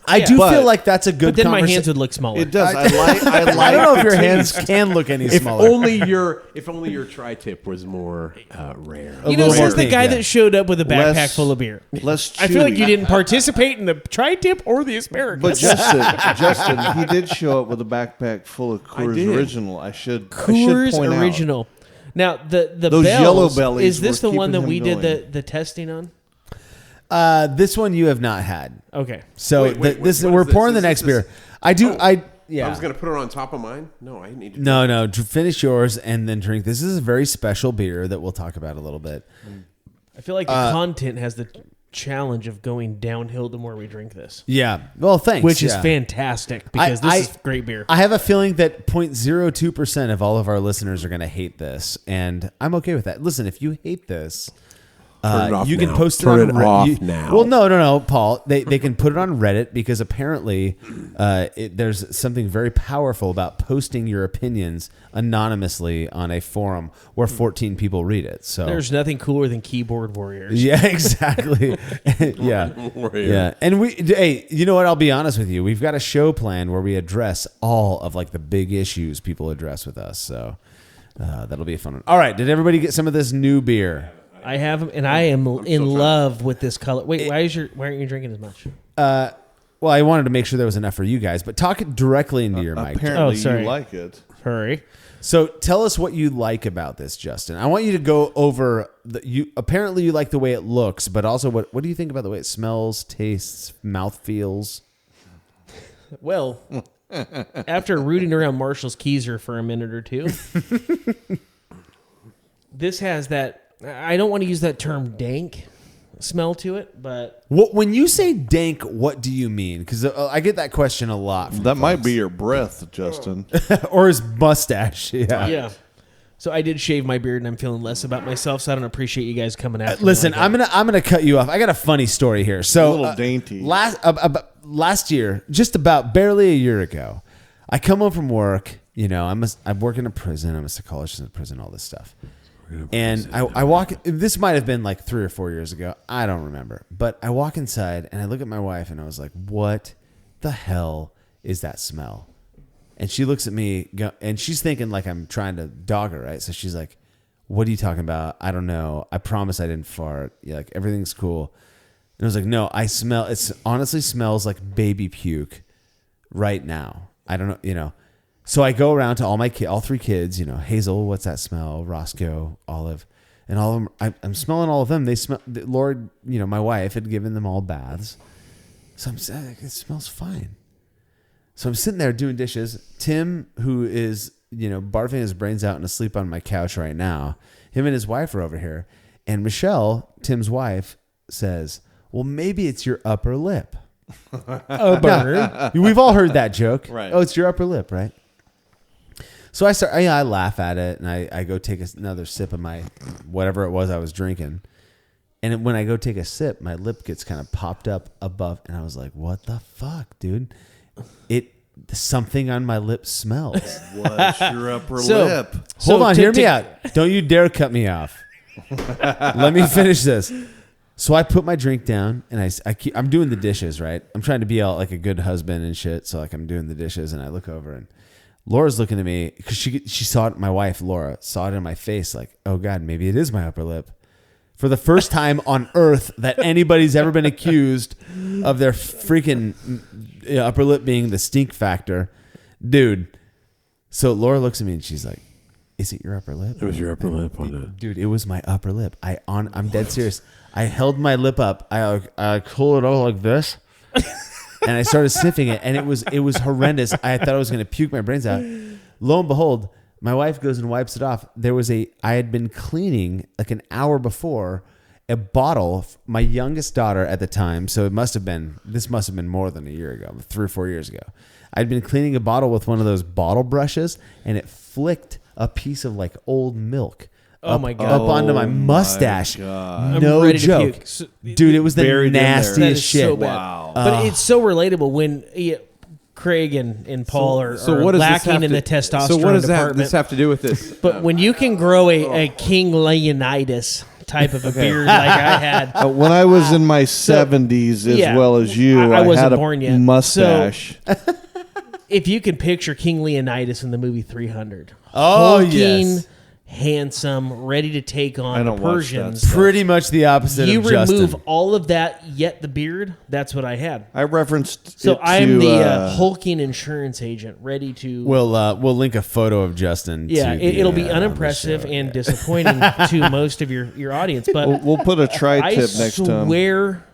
I do But- feel like that's a good. but then my conversa- hands would look smaller. It does. I like. I like. I don't know if the your hands taste. can look any if smaller. only your tri-tip was more rare. You know, little says more the pink, guy yeah. that showed up with a backpack Less- full of beer. Less chewy. I feel like you didn't participate in the tri-tip or the asparagus. But Justin, he did show up with a backpack full of Coors did. Original. I should Coors point out. Original. Now the Those Bells, yellow bellies is this were the one that keeping we him did going. the testing on? This one you have not had. Okay. So Wait, this what we're is this? pouring the Is next this- beer. I do. Oh. I yeah. I was gonna put it on top of mine. No, I need to. No. Finish yours and then drink. This is a very special beer that we'll talk about a little bit. I feel like the content has the challenge of going downhill the more we drink this, Yeah. Well, thanks. which is yeah. fantastic because this is great beer. I have a feeling that 0.02% of all of our listeners are going to hate this, and I'm okay with that. Listen, if you hate this, Turn it off you can now. post it Turn on it Reddit. off now. Well, no, Paul. They can put it on Reddit because apparently there's something very powerful about posting your opinions anonymously on a forum where 14 people read it. So There's nothing cooler than keyboard warriors. yeah, exactly. yeah. Warrior. Yeah. And hey, you know what? I'll be honest with you. We've got a show planned where we address all of like the big issues people address with us. So that'll be a fun one. All right. Did everybody get some of this new beer? I have them, and I am in love with this color. Wait, why aren't you drinking as much? Well, I wanted to make sure there was enough for you guys, but talk it directly into your mic. Apparently, sorry. you like it. Hurry. So tell us what you like about this, Justin. I want you to go over apparently you like the way it looks, but also what do you think about the way it smells, tastes, mouth feels? Well, after rooting around Marshall's Keezer for a minute or two, this has that. I don't want to use that term dank smell to it, but When you say dank, what do you mean? Because I get that question a lot. From That might be your breath, Justin. or his mustache. Yeah. yeah. So I did shave my beard, and I'm feeling less about myself. So I don't appreciate you guys coming after me Listen, like that. I'm gonna cut you off. I got a funny story here. So A little dainty. Last year, just about barely a year ago, I come home from work. You know, I work in a prison. I'm a psychologist in a prison. All this stuff. And I walk. This might have been like 3 or 4 years ago. I don't remember. But I walk inside and I look at my wife and I was like, "What the hell is that smell. And she looks at me, and she's thinking like I'm trying to dog her, right? So she's like, what are you talking about? I don't know. I promise I didn't fart. Yeah, like everything's cool. And I was like, no, I smell. It honestly smells like baby puke right now. I don't know, So I go around to all 3 kids, Hazel, what's that smell? Roscoe, Olive, and all of them. I'm smelling all of them. They smell. Lord, my wife had given them all baths, so I'm saying it smells fine. So I'm sitting there doing dishes. Tim, who is barfing his brains out and asleep on my couch right now, him and his wife are over here, and Michelle, Tim's wife, says, "Well, maybe it's your upper lip." Oh, bird. We've all heard that joke. Right. Oh, it's your upper lip, right? So I laugh at it, and I go take another sip of my whatever it was I was drinking. And when I go take a sip, my lip gets kind of popped up above, and I was like, "What the fuck, dude? Something on my lip smells." What's your upper So- lip? Hold on, hear me out. Don't you dare cut me off. Let me finish this. So I put my drink down, and I'm doing the dishes, right? I'm trying to be all like a good husband and shit. So like I'm doing the dishes, and I look over, and Laura's looking at me because she saw it. My wife Laura saw it in my face, like, oh God, maybe it is my upper lip. For the first time on earth that anybody's ever been accused of their freaking upper lip being the stink factor, dude. So Laura looks at me and she's like, "Is it your upper lip?" It was your upper lip on it. Dude, it was my upper lip. I'm dead serious. I held my lip up. I pulled it all like this, and I started sniffing it, and it was horrendous. I thought I was going to puke my brains out. Lo and behold, my wife goes and wipes it off. I had been cleaning like an hour before a bottle. My youngest daughter at the time, so this must have been more than a year ago, 3 or 4 years ago. I'd been cleaning a bottle with one of those bottle brushes, and it flicked a piece of like old milk. Oh my God. Up onto my mustache. God. No I'm ready to joke. puke. So- Dude, it was the Buried in there. That nastiest is shit. so bad. Wow. But it's so relatable when Craig and Paul are lacking in the testosterone So what does department. this have to do with this? But when you can grow a King Leonidas type of a beard like I had, When I was in my 70s, as yeah, well as you, I wasn't had a born yet. mustache. if you can picture King Leonidas in the movie 300, Oh, hulking, yes. handsome, ready to take I on the don't watch that Persians. stuff. Pretty much the opposite You of Justin. remove all of that, yet the beard. That's what I had. I referenced So it I'm to, the hulking insurance agent, ready to. We'll link a photo of Justin. yeah, to the, it'll be on the unimpressive show. and disappointing to most of your audience. But we'll put a tri-tip I next time. swear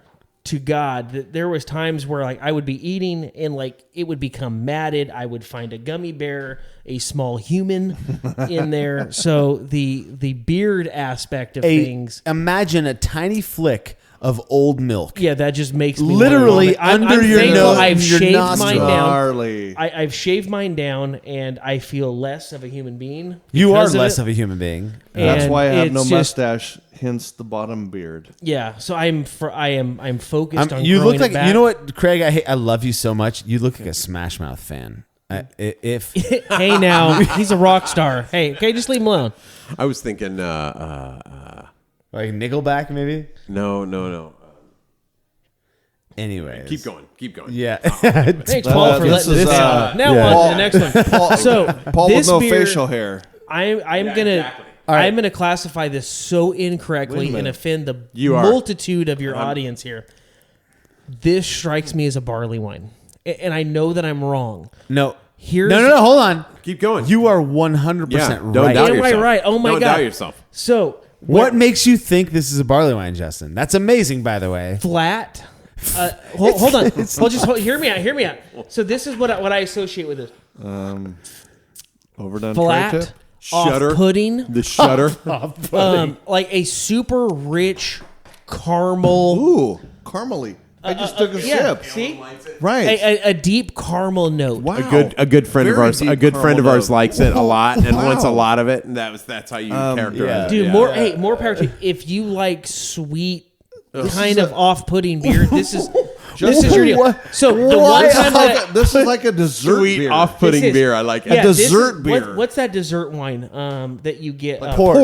to God that there was times where like I would be eating and like it would become matted. I would find a gummy bear, a small human in there. So the beard aspect of things. Imagine a tiny flick of old milk. Yeah, that just makes me Literally wanna vomit. under I'm your thankful nose, I've your shaved nostril. mine down. Gnarly. I've shaved mine down, and I feel less of a human being. You are because less it. of a human being. That's And why I have it's no just- mustache, hence the bottom beard. Yeah, so I'm focused on You growing look like it back. you know what, Craig. I love you so much. You look like a Smash Mouth fan. If Hey, now he's a rock star. Hey, okay, just leave him alone. I was thinking, like Nickelback, maybe. no. Anyways, Keep going. Yeah. Thanks, Paul, for this letting is, this out. Now yeah. on to the next one. So Paul this with no beer, facial hair. I'm gonna right. I'm gonna classify this so Wait a incorrectly and minute. offend the You are. multitude of your audience here. This strikes me as a barley wine, and I know that I'm wrong. no. Here's No. Hold on. Keep going. You are 100% yeah, right. don't doubt Am I yourself. right? Oh my don't God. doubt yourself. So What makes you think this is a barley wine, Justin? That's amazing, by the way. flat? Hold on. Hear me out. So this is what I associate with this. Overdone Flat, tri-tip. Shutter. off-putting, The shutter. like a super rich caramel. Ooh, caramely. I just took a Yeah, sip. see? Right. A deep caramel note. Wow. A good friend of Very ours. A deep good friend of caramel ours note. likes it a lot and wants a Wow. lot of it, and that's how you characterize it. Dude, Yeah. more power to you. If you like sweet, kind of off-putting beer, this is This is your deal. What? So the Why? one time that This is like a dessert Sweet, beer. off-putting This is- beer. I like it. yeah, this dessert is- beer. what's that dessert wine that you get? Port.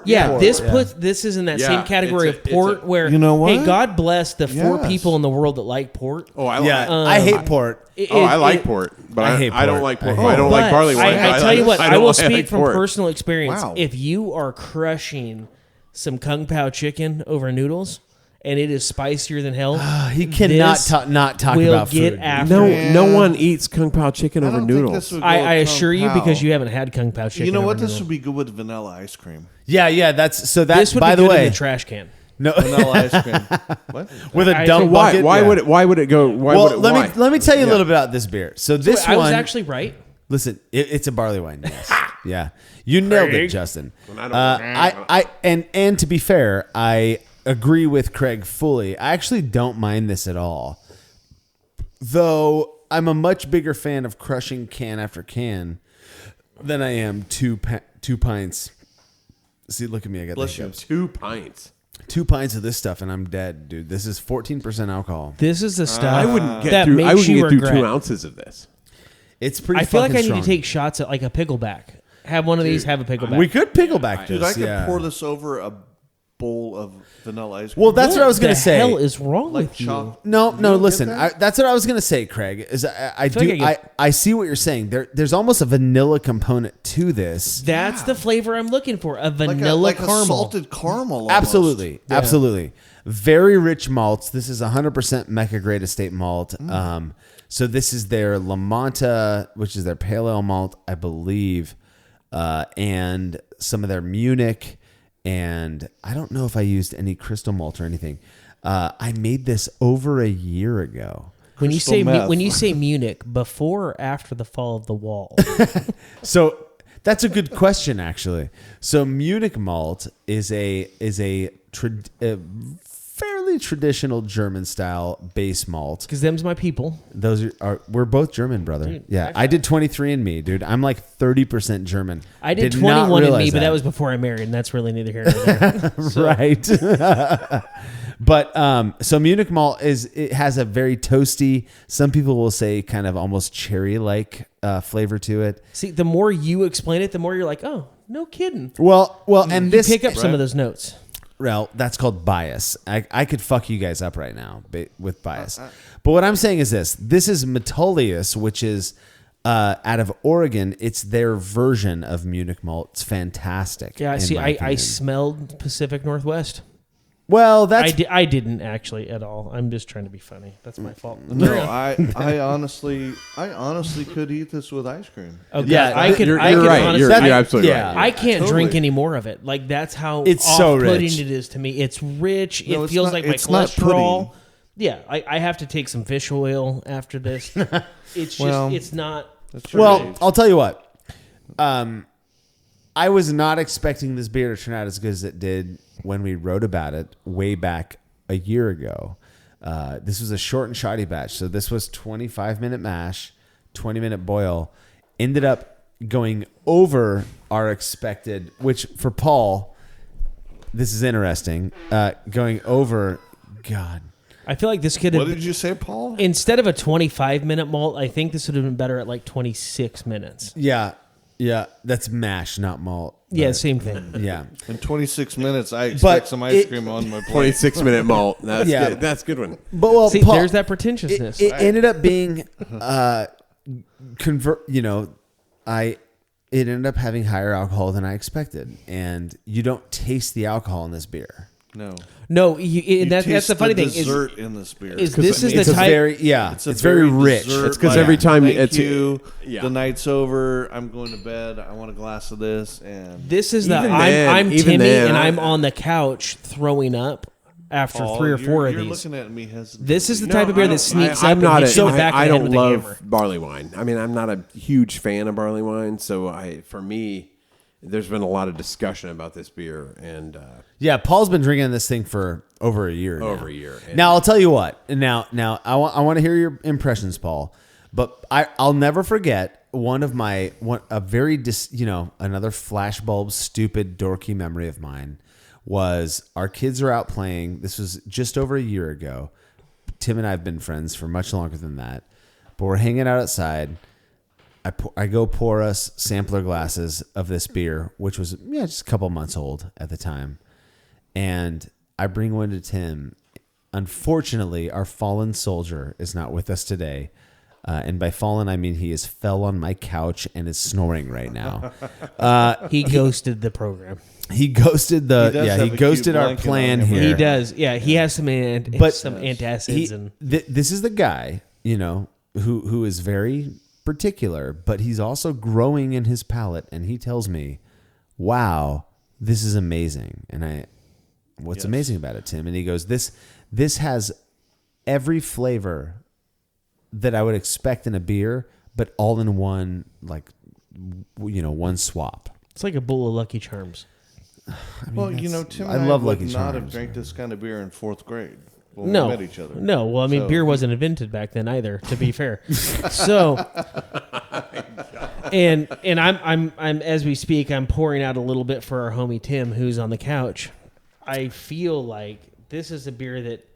Yeah, Port, this yeah. puts this is in that Yeah, same category it's of port where You know what? Hey, God bless the 4 Yes. people in the world that like port. Oh, I Yeah, like. I hate port. I like port, but I I, hate I don't port. like port. I I, hate don't But like barley wine. I tell you what, I will speak like from port. personal experience. Wow. If you are crushing some Kung Pao chicken over noodles, and it is spicier than hell, He cannot this not talk will about get food. after. No, it. no one eats Kung Pao chicken over noodles. I assure you, because you haven't had Kung Pao chicken. You know what? over This noodles. would be good with vanilla ice cream. Yeah, that's so. That This would by be the good way, in the trash can. no, Vanilla ice cream. What? with a I- dump Why? bucket. Why yeah. would it? Why would it go? Why Well, would it? Why? let me tell you a little bit about this beer. So this I one, was actually right. listen, it's a barley wine. Yes, yeah, you nailed it, Justin. And to be fair, I agree with Craig fully. I actually don't mind this at all, though. I'm a much bigger fan of crushing can after can than I am two pints. See, look at me. I got Bless the you. hiccups. 2 pints. 2 pints of this stuff, and I'm dead, dude. This is 14% alcohol. This is the stuff I wouldn't get that through. makes I wouldn't you get through regret. 2 ounces of this. It's pretty. I feel like I fucking need to strong. take shots at like a pickleback. Have one of these. Have a pickleback. We could pickleback Dude, this. I could yeah. pour this over a bowl of vanilla ice cream. Well, that's what I was going gonna to say. Hell is wrong like with you? chocolate. No, You no. don't Listen, get that? that's what I was gonna say, Craig. Is I feel do like I I see what you're saying. There's almost a vanilla component to this. That's the flavor I'm looking for. A like vanilla like caramel. a salted caramel. Almost. Absolutely, absolutely. Very rich malts. This is 100% Mecca Great Estate malt. So this is their La Manta, which is their pale ale malt, I believe, and some of their Munich. And I don't know if I used any crystal malt or anything. I made this over a year ago. When you Crystal say meth. when you say Munich, before or after the fall of the wall? So that's a good question, actually. So Munich malt is a fairly traditional German style base malt. Because them's my people. Those are we're both German, brother. Dude, yeah, actually- I did 23andMe, dude. I'm like 30% German. I did not 21 in realize me, but that was before I married, and that's really neither here nor there. right. But so Munich malt it has a very toasty. Some people will say kind of almost cherry like flavor to it. See, the more you explain it, the more you're like, oh, no kidding. Well, and You this pick up some of those notes. Well, that's called bias. I could fuck you guys up right now with bias. But what I'm saying is this. This is Metolius, which is out of Oregon. It's their version of Munich malt. It's fantastic. Yeah, in see, my I opinion. smelled Pacific Northwest. Well, that's... I didn't actually at all. I'm just trying to be funny. That's my fault. No, I honestly could eat this with ice cream. Okay, Yeah, I could. You're I could right. honestly, You're That- absolutely yeah. right. I can't Totally. drink any more of it. Like that's how It's so off-putting rich. it is to me. It's rich. No, it it's feels not- like my it's not cholesterol. pudding. Yeah, I have to take some fish oil after this. It's just Well, it's not. Well, I'll tell you what. I was not expecting this beer to turn out as good as it did when we wrote about it way back a year ago. This was a short and shoddy batch. So this was 25-minute mash, 20-minute boil. Ended up going over our expected, which for Paul, this is interesting. Going over, God. I feel like this could What have did you say, Paul? instead of a 25-minute malt. I think this would have been better at like 26 minutes. Yeah, that's mash, not malt. Yeah, But, same thing. yeah. In 26 minutes, I expect But some ice it- cream on my plate. 26-minute malt. That's Yeah. good. That's a good one. But well, See, Paul, there's that pretentiousness. It ended up being it ended up having higher alcohol than I expected, and you don't taste the alcohol in this beer. No. No, You that's taste the funny thing. dessert in this beer. Is this is It's the a type? very it's very rich. dessert, It's 'cause every time thank it's- you. yeah. The night's over. I'm going to bed. I want a glass of this, and This is the Even I'm then- even Timmy then, and I- I'm on the couch throwing up after Paul, 3 or 4 of you're these. looking at me hesitant. This is the type of beer that sneaks I'm up not and a, hits you in the back I of the head don't with a love hammer. barley wine. I mean, I'm not a huge fan of barley wine, so for me, there's been a lot of discussion about this beer, and Yeah, Paul's been drinking this thing for over a year. Over a year. Now I'll tell you what. Now I want to hear your impressions, Paul. But I'll never forget another flashbulb, stupid, dorky memory of mine was our kids are out playing. This was just over a year ago. Tim and I have been friends for much longer than that. But we're hanging out outside. I go pour us sampler glasses of this beer, which was just a couple months old at the time. And I bring one to Tim. Unfortunately, our fallen soldier is not with us today. And by fallen, I mean he has fell on my couch and is snoring right now. He ghosted the program. He ghosted he ghosted our blanket plan on him. here. He does. Yeah, he has some antacids and This is the guy, who is very particular, but he's also growing in his palate, and he tells me, "Wow, this is amazing." And what's amazing about it, Tim? And he goes, "This has every flavor that I would expect in a beer, but all in one, one swap." it's like a bowl of Lucky Charms. Well, Tim I and love would Lucky not have Charms. drank this kind of beer in 4th grade when No, we met each other. no. Well, I mean, So- beer wasn't invented back then either. To be fair, so and I'm as we speak, I'm pouring out a little bit for our homie Tim, who's on the couch. I feel like this is a beer that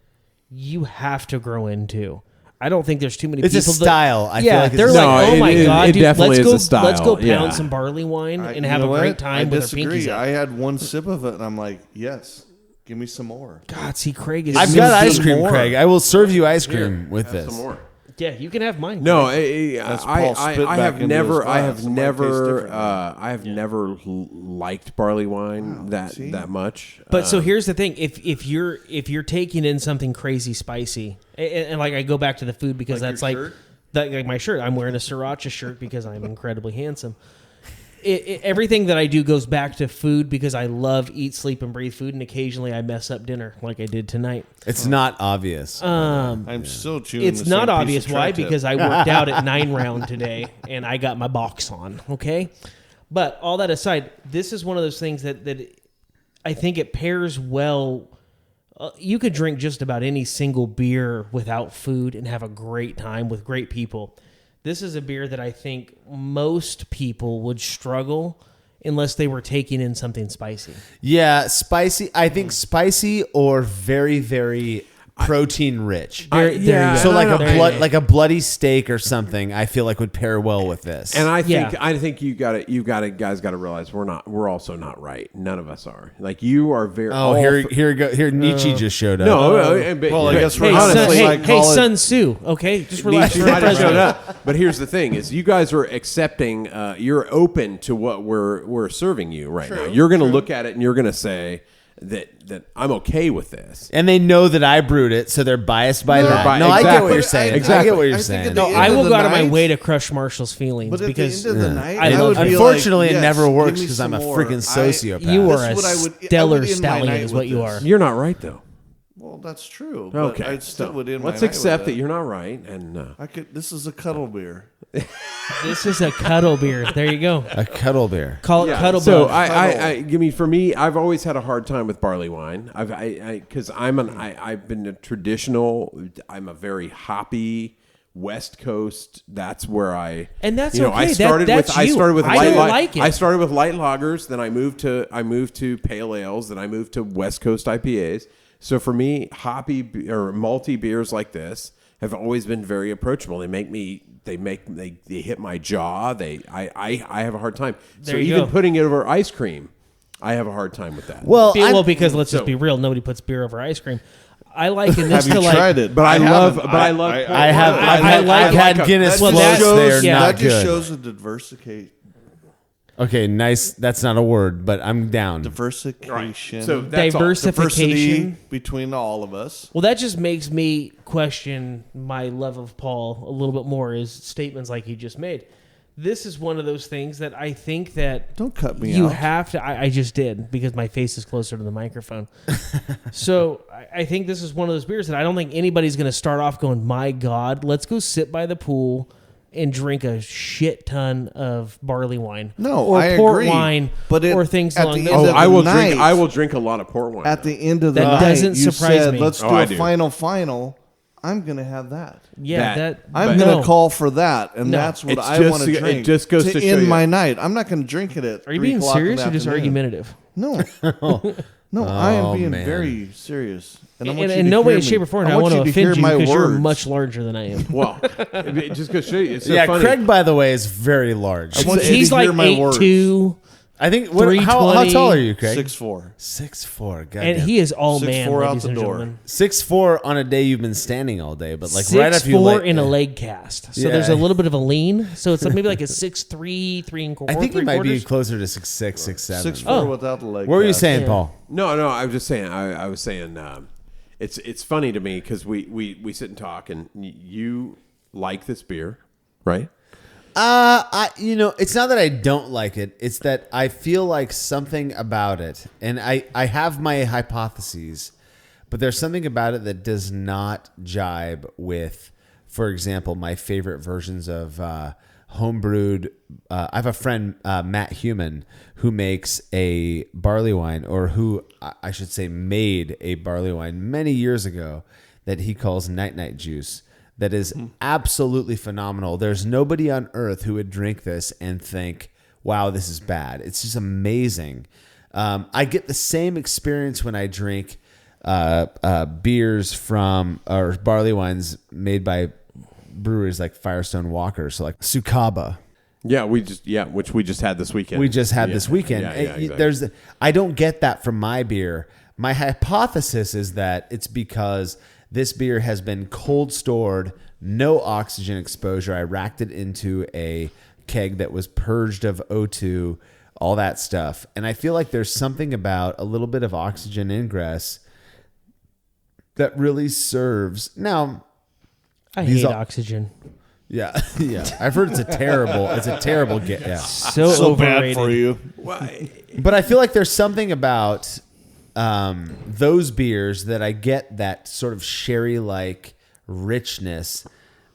you have to grow into. I don't think there's too many It's a people. style. I feel like it's they're a like, style. oh my it god, dude, definitely let's is go, a style, let's go pound yeah. some barley wine and You have a know great what? time I with disagree. our pinkies I out. had one sip of it, and I'm like, yes, give me some more. God, see, Craig is. I've Give got me ice some cream, more. Craig. I will serve you ice cream with Have this. some more. Yeah, you can have mine. No, That's Paul spit I back have into never, his I glass. have It might taste never, different now. I have never liked barley wine that much. But so here's the thing: if you're taking in something crazy spicy, and like I go back to the food because Like that's your like shirt? like my shirt. I'm wearing a sriracha shirt because I'm incredibly handsome. Everything that I do goes back to food because I love eat, sleep, and breathe food, and occasionally I mess up dinner like I did tonight. It's not obvious. I'm still chewing. It's the not same obvious piece of why tri-tip. because I worked out at 9 round today and I got my box on. Okay, but all that aside, this is one of those things that I think it pairs well. You could drink just about any single beer without food and have a great time with great people. This is a beer that I think most people would struggle unless they were taking in something spicy. Yeah, spicy. I think spicy or very, very protein rich. There you go. So like There you go. like a bloody steak or something, I feel like would pair well with this. And I think Yeah. you guys got to realize we're also not right. None of us are. Like you are very. Here Nietzsche just showed up. Well, I guess we're Hey, honestly Sun, like hey, Sun Tzu. Okay, just relax. Nietzsche might have showed up. But here's the thing: is you guys are accepting. You're open to what we're serving you right now. You're going to look at it and you're going to say that I'm okay with this. And they know that I brewed it, so they're biased by that. bi- No, I get exactly. what you're saying. I Exactly. get what you're I think saying. at No, the I end will of go the out of my night- way to crush Marshall's feelings But at because the end of the night, I I love would be Unfortunately, like, it yes, never give works me because some I'm a more. freaking sociopath. you are That's a what I would- stellar I would end my stallion, night is what with you this. are. You're not right though. Well, that's true. But Okay, I still would end my let's night accept with that it. you're not right, and I could. This is a cuddle beer. This is a cuddle beer. There you go. A cuddle beer. Call it cuddle So bug. for me, I've always had a hard time with barley wine. Because I've been a traditional. I'm a very hoppy West Coast. That's where And that's I okay. started That's with I you. started with I light, don't light- like it. I started with light lagers. Then I moved to pale ales. Then I moved to West Coast IPAs. So for me, hoppy or malty beers like this have always been very approachable. They hit my jaw. I have a hard time. So There you even go. putting it over ice cream, I have a hard time with that. Well, I'm- Because let's just be real, nobody puts beer over ice cream. I liken this Have to you like tried it? but I love. haven't. But I love. I have. I I've like had a- Guinness Well, floats. that They're shows- yeah. not that just good. shows a diversification. Okay, nice. That's not a word, but I'm down. Diversification. So that's all. diversity Diversification. between all of us. Well, that just makes me question my love of Paul a little bit more. Is statements like he just made. This is one of those things that I think that Don't cut me you out. have to. I just did because my face is closer to the microphone. So I think this is one of those beers that I don't think anybody's going to start off going, my God, let's go sit by the pool and drink a shit ton of barley wine. No, or I port agree. wine, But or things at along the those end lines. of I the will night- drink. I will drink a lot of port wine. At the end of the That night, doesn't you surprise said, me. let's do I a do. final. I'm going to have that. Yeah, that- I'm but- going to no. call for that, and No. that's what It's I just- want to it drink. just goes to show end you. my night. I'm not going to drink it at. Are you 3 being o'clock in serious the or just afternoon. argumentative? No, No, I am being man. very serious. And I want And you in to no way, hear shape, me. or form, I I want to you offend hear you my because you're words. much larger than I am. Well, just go show you. It's so Yeah, funny. Craig, by the way, is very large. I want you He's to like hear my words. 8'2", I think. How 320. tall are you, Craig? 6'4". 6'4". God and damn. he is all 6'4" man, out ladies the and door. gentlemen. 6'4" on a day you've been standing all day, but like right after you 6'4" in a leg cast, so Yeah. there's a little bit of a lean. So it's like maybe like a 6'3", 3 I think it might be 3/4. closer to 6'6", 6'7". 6'4" without the leg. What were you cast. saying, Yeah. Paul? No, I was just saying. I was saying. It's funny to me because we sit and talk, and you like this beer, right? It's not that I don't like it. It's that I feel like something about it, and I have my hypotheses, but there's something about it that does not jibe with, for example, my favorite versions of homebrewed. I have a friend, Matt Human, who makes a barley wine, or who I should say made a barley wine many years ago that he calls Night Night Juice. That is absolutely phenomenal. There's nobody on earth who would drink this and think, wow, this is bad. It's just amazing. I get the same experience when I drink beers from, or barley wines made by breweries like Firestone Walker. So like Sukaba. Yeah, which we just had this weekend. We just had this weekend. Yeah, And exactly. I don't get that from my beer. My hypothesis is that it's because this beer has been cold stored, no oxygen exposure. I racked it into a keg that was purged of O2, all that stuff. And I feel like there's something about a little bit of oxygen ingress that really serves. Now, I These hate are- oxygen. yeah, yeah. I've heard it's a terrible get. Yeah. So bad overrated. for you. But I feel like there's something about those beers that I get that sort of sherry-like richness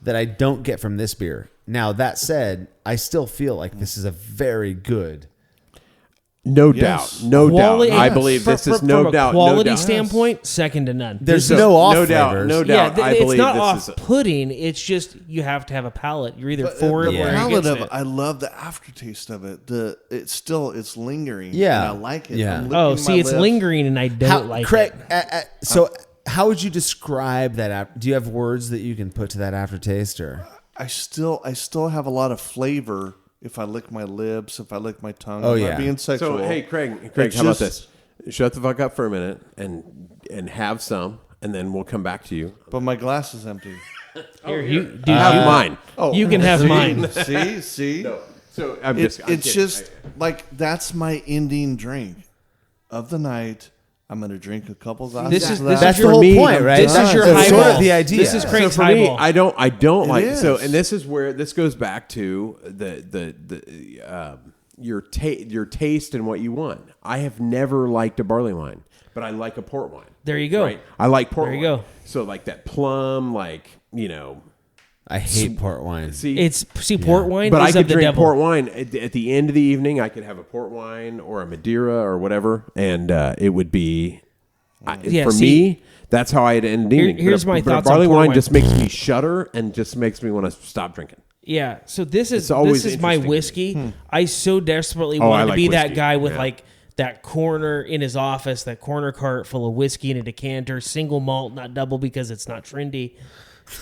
that I don't get from this beer. Now, that said, I still feel like this is a very good. No Yes. doubt, no Quality- doubt. I believe this is from no a doubt. quality no doubt. standpoint, second to none. There's no off no doubt, flavors. no yeah, doubt. I it's believe not this is. off-putting. It's just you have to have a palate. You're either But for the it or palate against of it. I love the aftertaste of it. It's lingering. Yeah. and I like it. Yeah. I'm Oh, licking see, my it's lips. lingering, and I don't like Craig, it. so how would you describe that? Do you have words that you can put to that aftertaste, or? I still have a lot of flavor if I lick my lips, if I lick my tongue. Oh, I'm yeah. not being sexual. So hey, Craig, It's how about just- this? Shut the fuck up for a minute and have some, and then we'll come back to you. But my glass is empty. Here, dude, Have mine. Oh, you can have mine. See. So I'm It's I'm kidding. just like that's my ending drink of the night. I'm gonna drink a couple glasses. This is- of this that. That's your- your whole me, point, right? this is your That's sort highball. of the idea. This is Craig's so for me, highball. I don't like It so, is. and this is where this goes back to your taste and what you want. I have never liked a barley wine, but I like a port wine. There you go. Right? I like port There you wine. go. So like that plum, I hate port wine. see, Port wine but is I could of the drink devil. port wine at the end of the evening. I could have a port wine or a Madeira or whatever, and it would be Yeah, for see, me. That's how I'd end the evening. here's but my but thoughts a on barley port wine wine. just makes me shudder and just makes me want to stop drinking. Yeah, so this is It's always my interesting to me. whiskey. I so desperately Oh, I wanted to like be that whiskey. guy with Yeah. like that corner in his office, that corner cart full of whiskey in a decanter, single malt, not double because it's not trendy.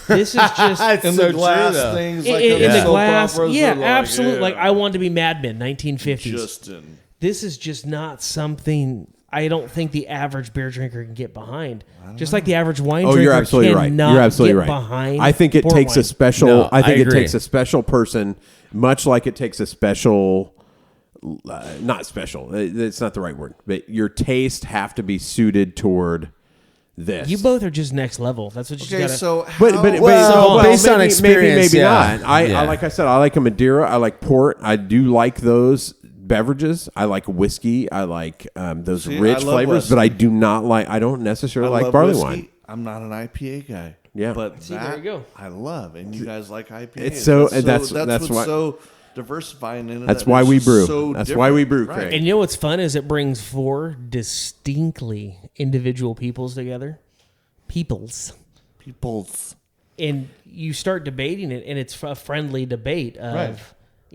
This is just It's in so the glass true, though. things in, like in the the soap glass. operas Yeah, are like, absolutely. yeah. Like I wanted to be Mad Men, 1950s. Justin. This is just not something I don't think the average beer drinker can get behind. Just like the average wine Oh, drinker you're absolutely right. cannot You're absolutely get right. behind. I think it port takes wine. a special. No, I think I it agree. takes a special person, much like it takes a special. Not special. It's not the right word. But your taste have to be suited toward this. You both are just next level. That's what you Okay, gotta. so Well, based on experience, maybe yeah. not. I Yeah. like I said, I like a Madeira. I like port. I do like those beverages. I like whiskey. I like those See, rich I love flavors. But whiskey. I do not like. I don't necessarily like love barley whiskey. wine. I'm not an IPA guy. Yeah. but See, that there you go. I love, and you guys like IPAs. It's so- that's that's what's why- so diversifying in it. That's that why it's we just brew. so That's different. why we brew, Right. Craig. And you know what's fun is it brings four distinctly individual peoples together. Peoples. People's And you start debating it, and it's a friendly debate of, Right.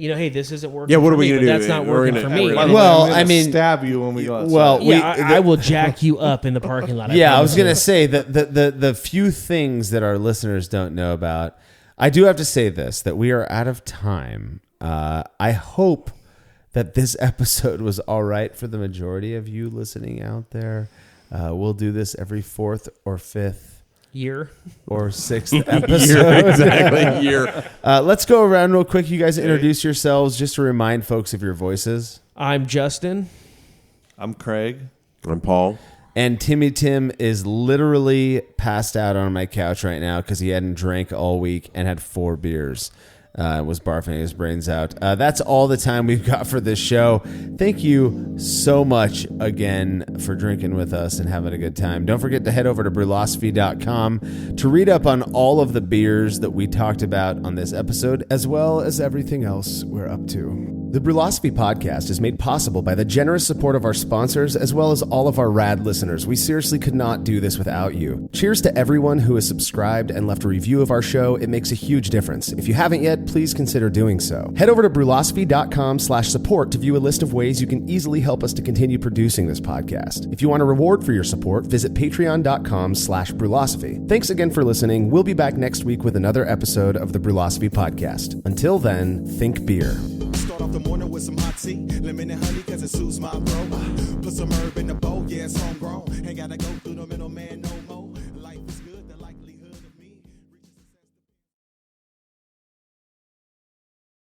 hey, this isn't working. Yeah, what for are we me, gonna but do? That's not We're working gonna- for we're me. gonna- And- Well, I'm gonna I mean, stab you when we go outside. well, I will jack you up in the parking lot. I was promise going you. to say that the few things that our listeners don't know about, I do have to say this, that we are out of time. I hope that this episode was all right for the majority of you listening out there. We'll do this every 4th or 5th Year. or 6th episode. Exactly. Year. Let's go around real quick. You guys introduce yourselves just to remind folks of your voices. I'm Justin. I'm Craig. I'm Paul. And Timmy Tim is literally passed out on my couch right now because he hadn't drank all week and had 4 beers. Was barfing his brains out. That's all the time we've got for this show. Thank you so much again for drinking with us and having a good time. Don't forget to head over to brewlosophy.com to read up on all of the beers that we talked about on this episode, as well as everything else we're up to. The Brewlosophy podcast is made possible by the generous support of our sponsors, as well as all of our rad listeners. We seriously could not do this without you. Cheers to everyone who has subscribed and left a review of our show. It makes a huge difference. If you haven't yet, please consider doing so. Head over to brewlosophy.com/support to view a list of ways you can easily help us to continue producing this podcast. If you want a reward for your support, visit patreon.com/brewlosophy. Thanks again for listening. We'll be back next week with another episode of the Brewlosophy podcast. Until then, think beer. Start off the morning with some hot tea, lemon and honey, cause it suits my bro. Put some herb in the bowl, yeah, it's homegrown. Ain't gotta go through the middleman no more.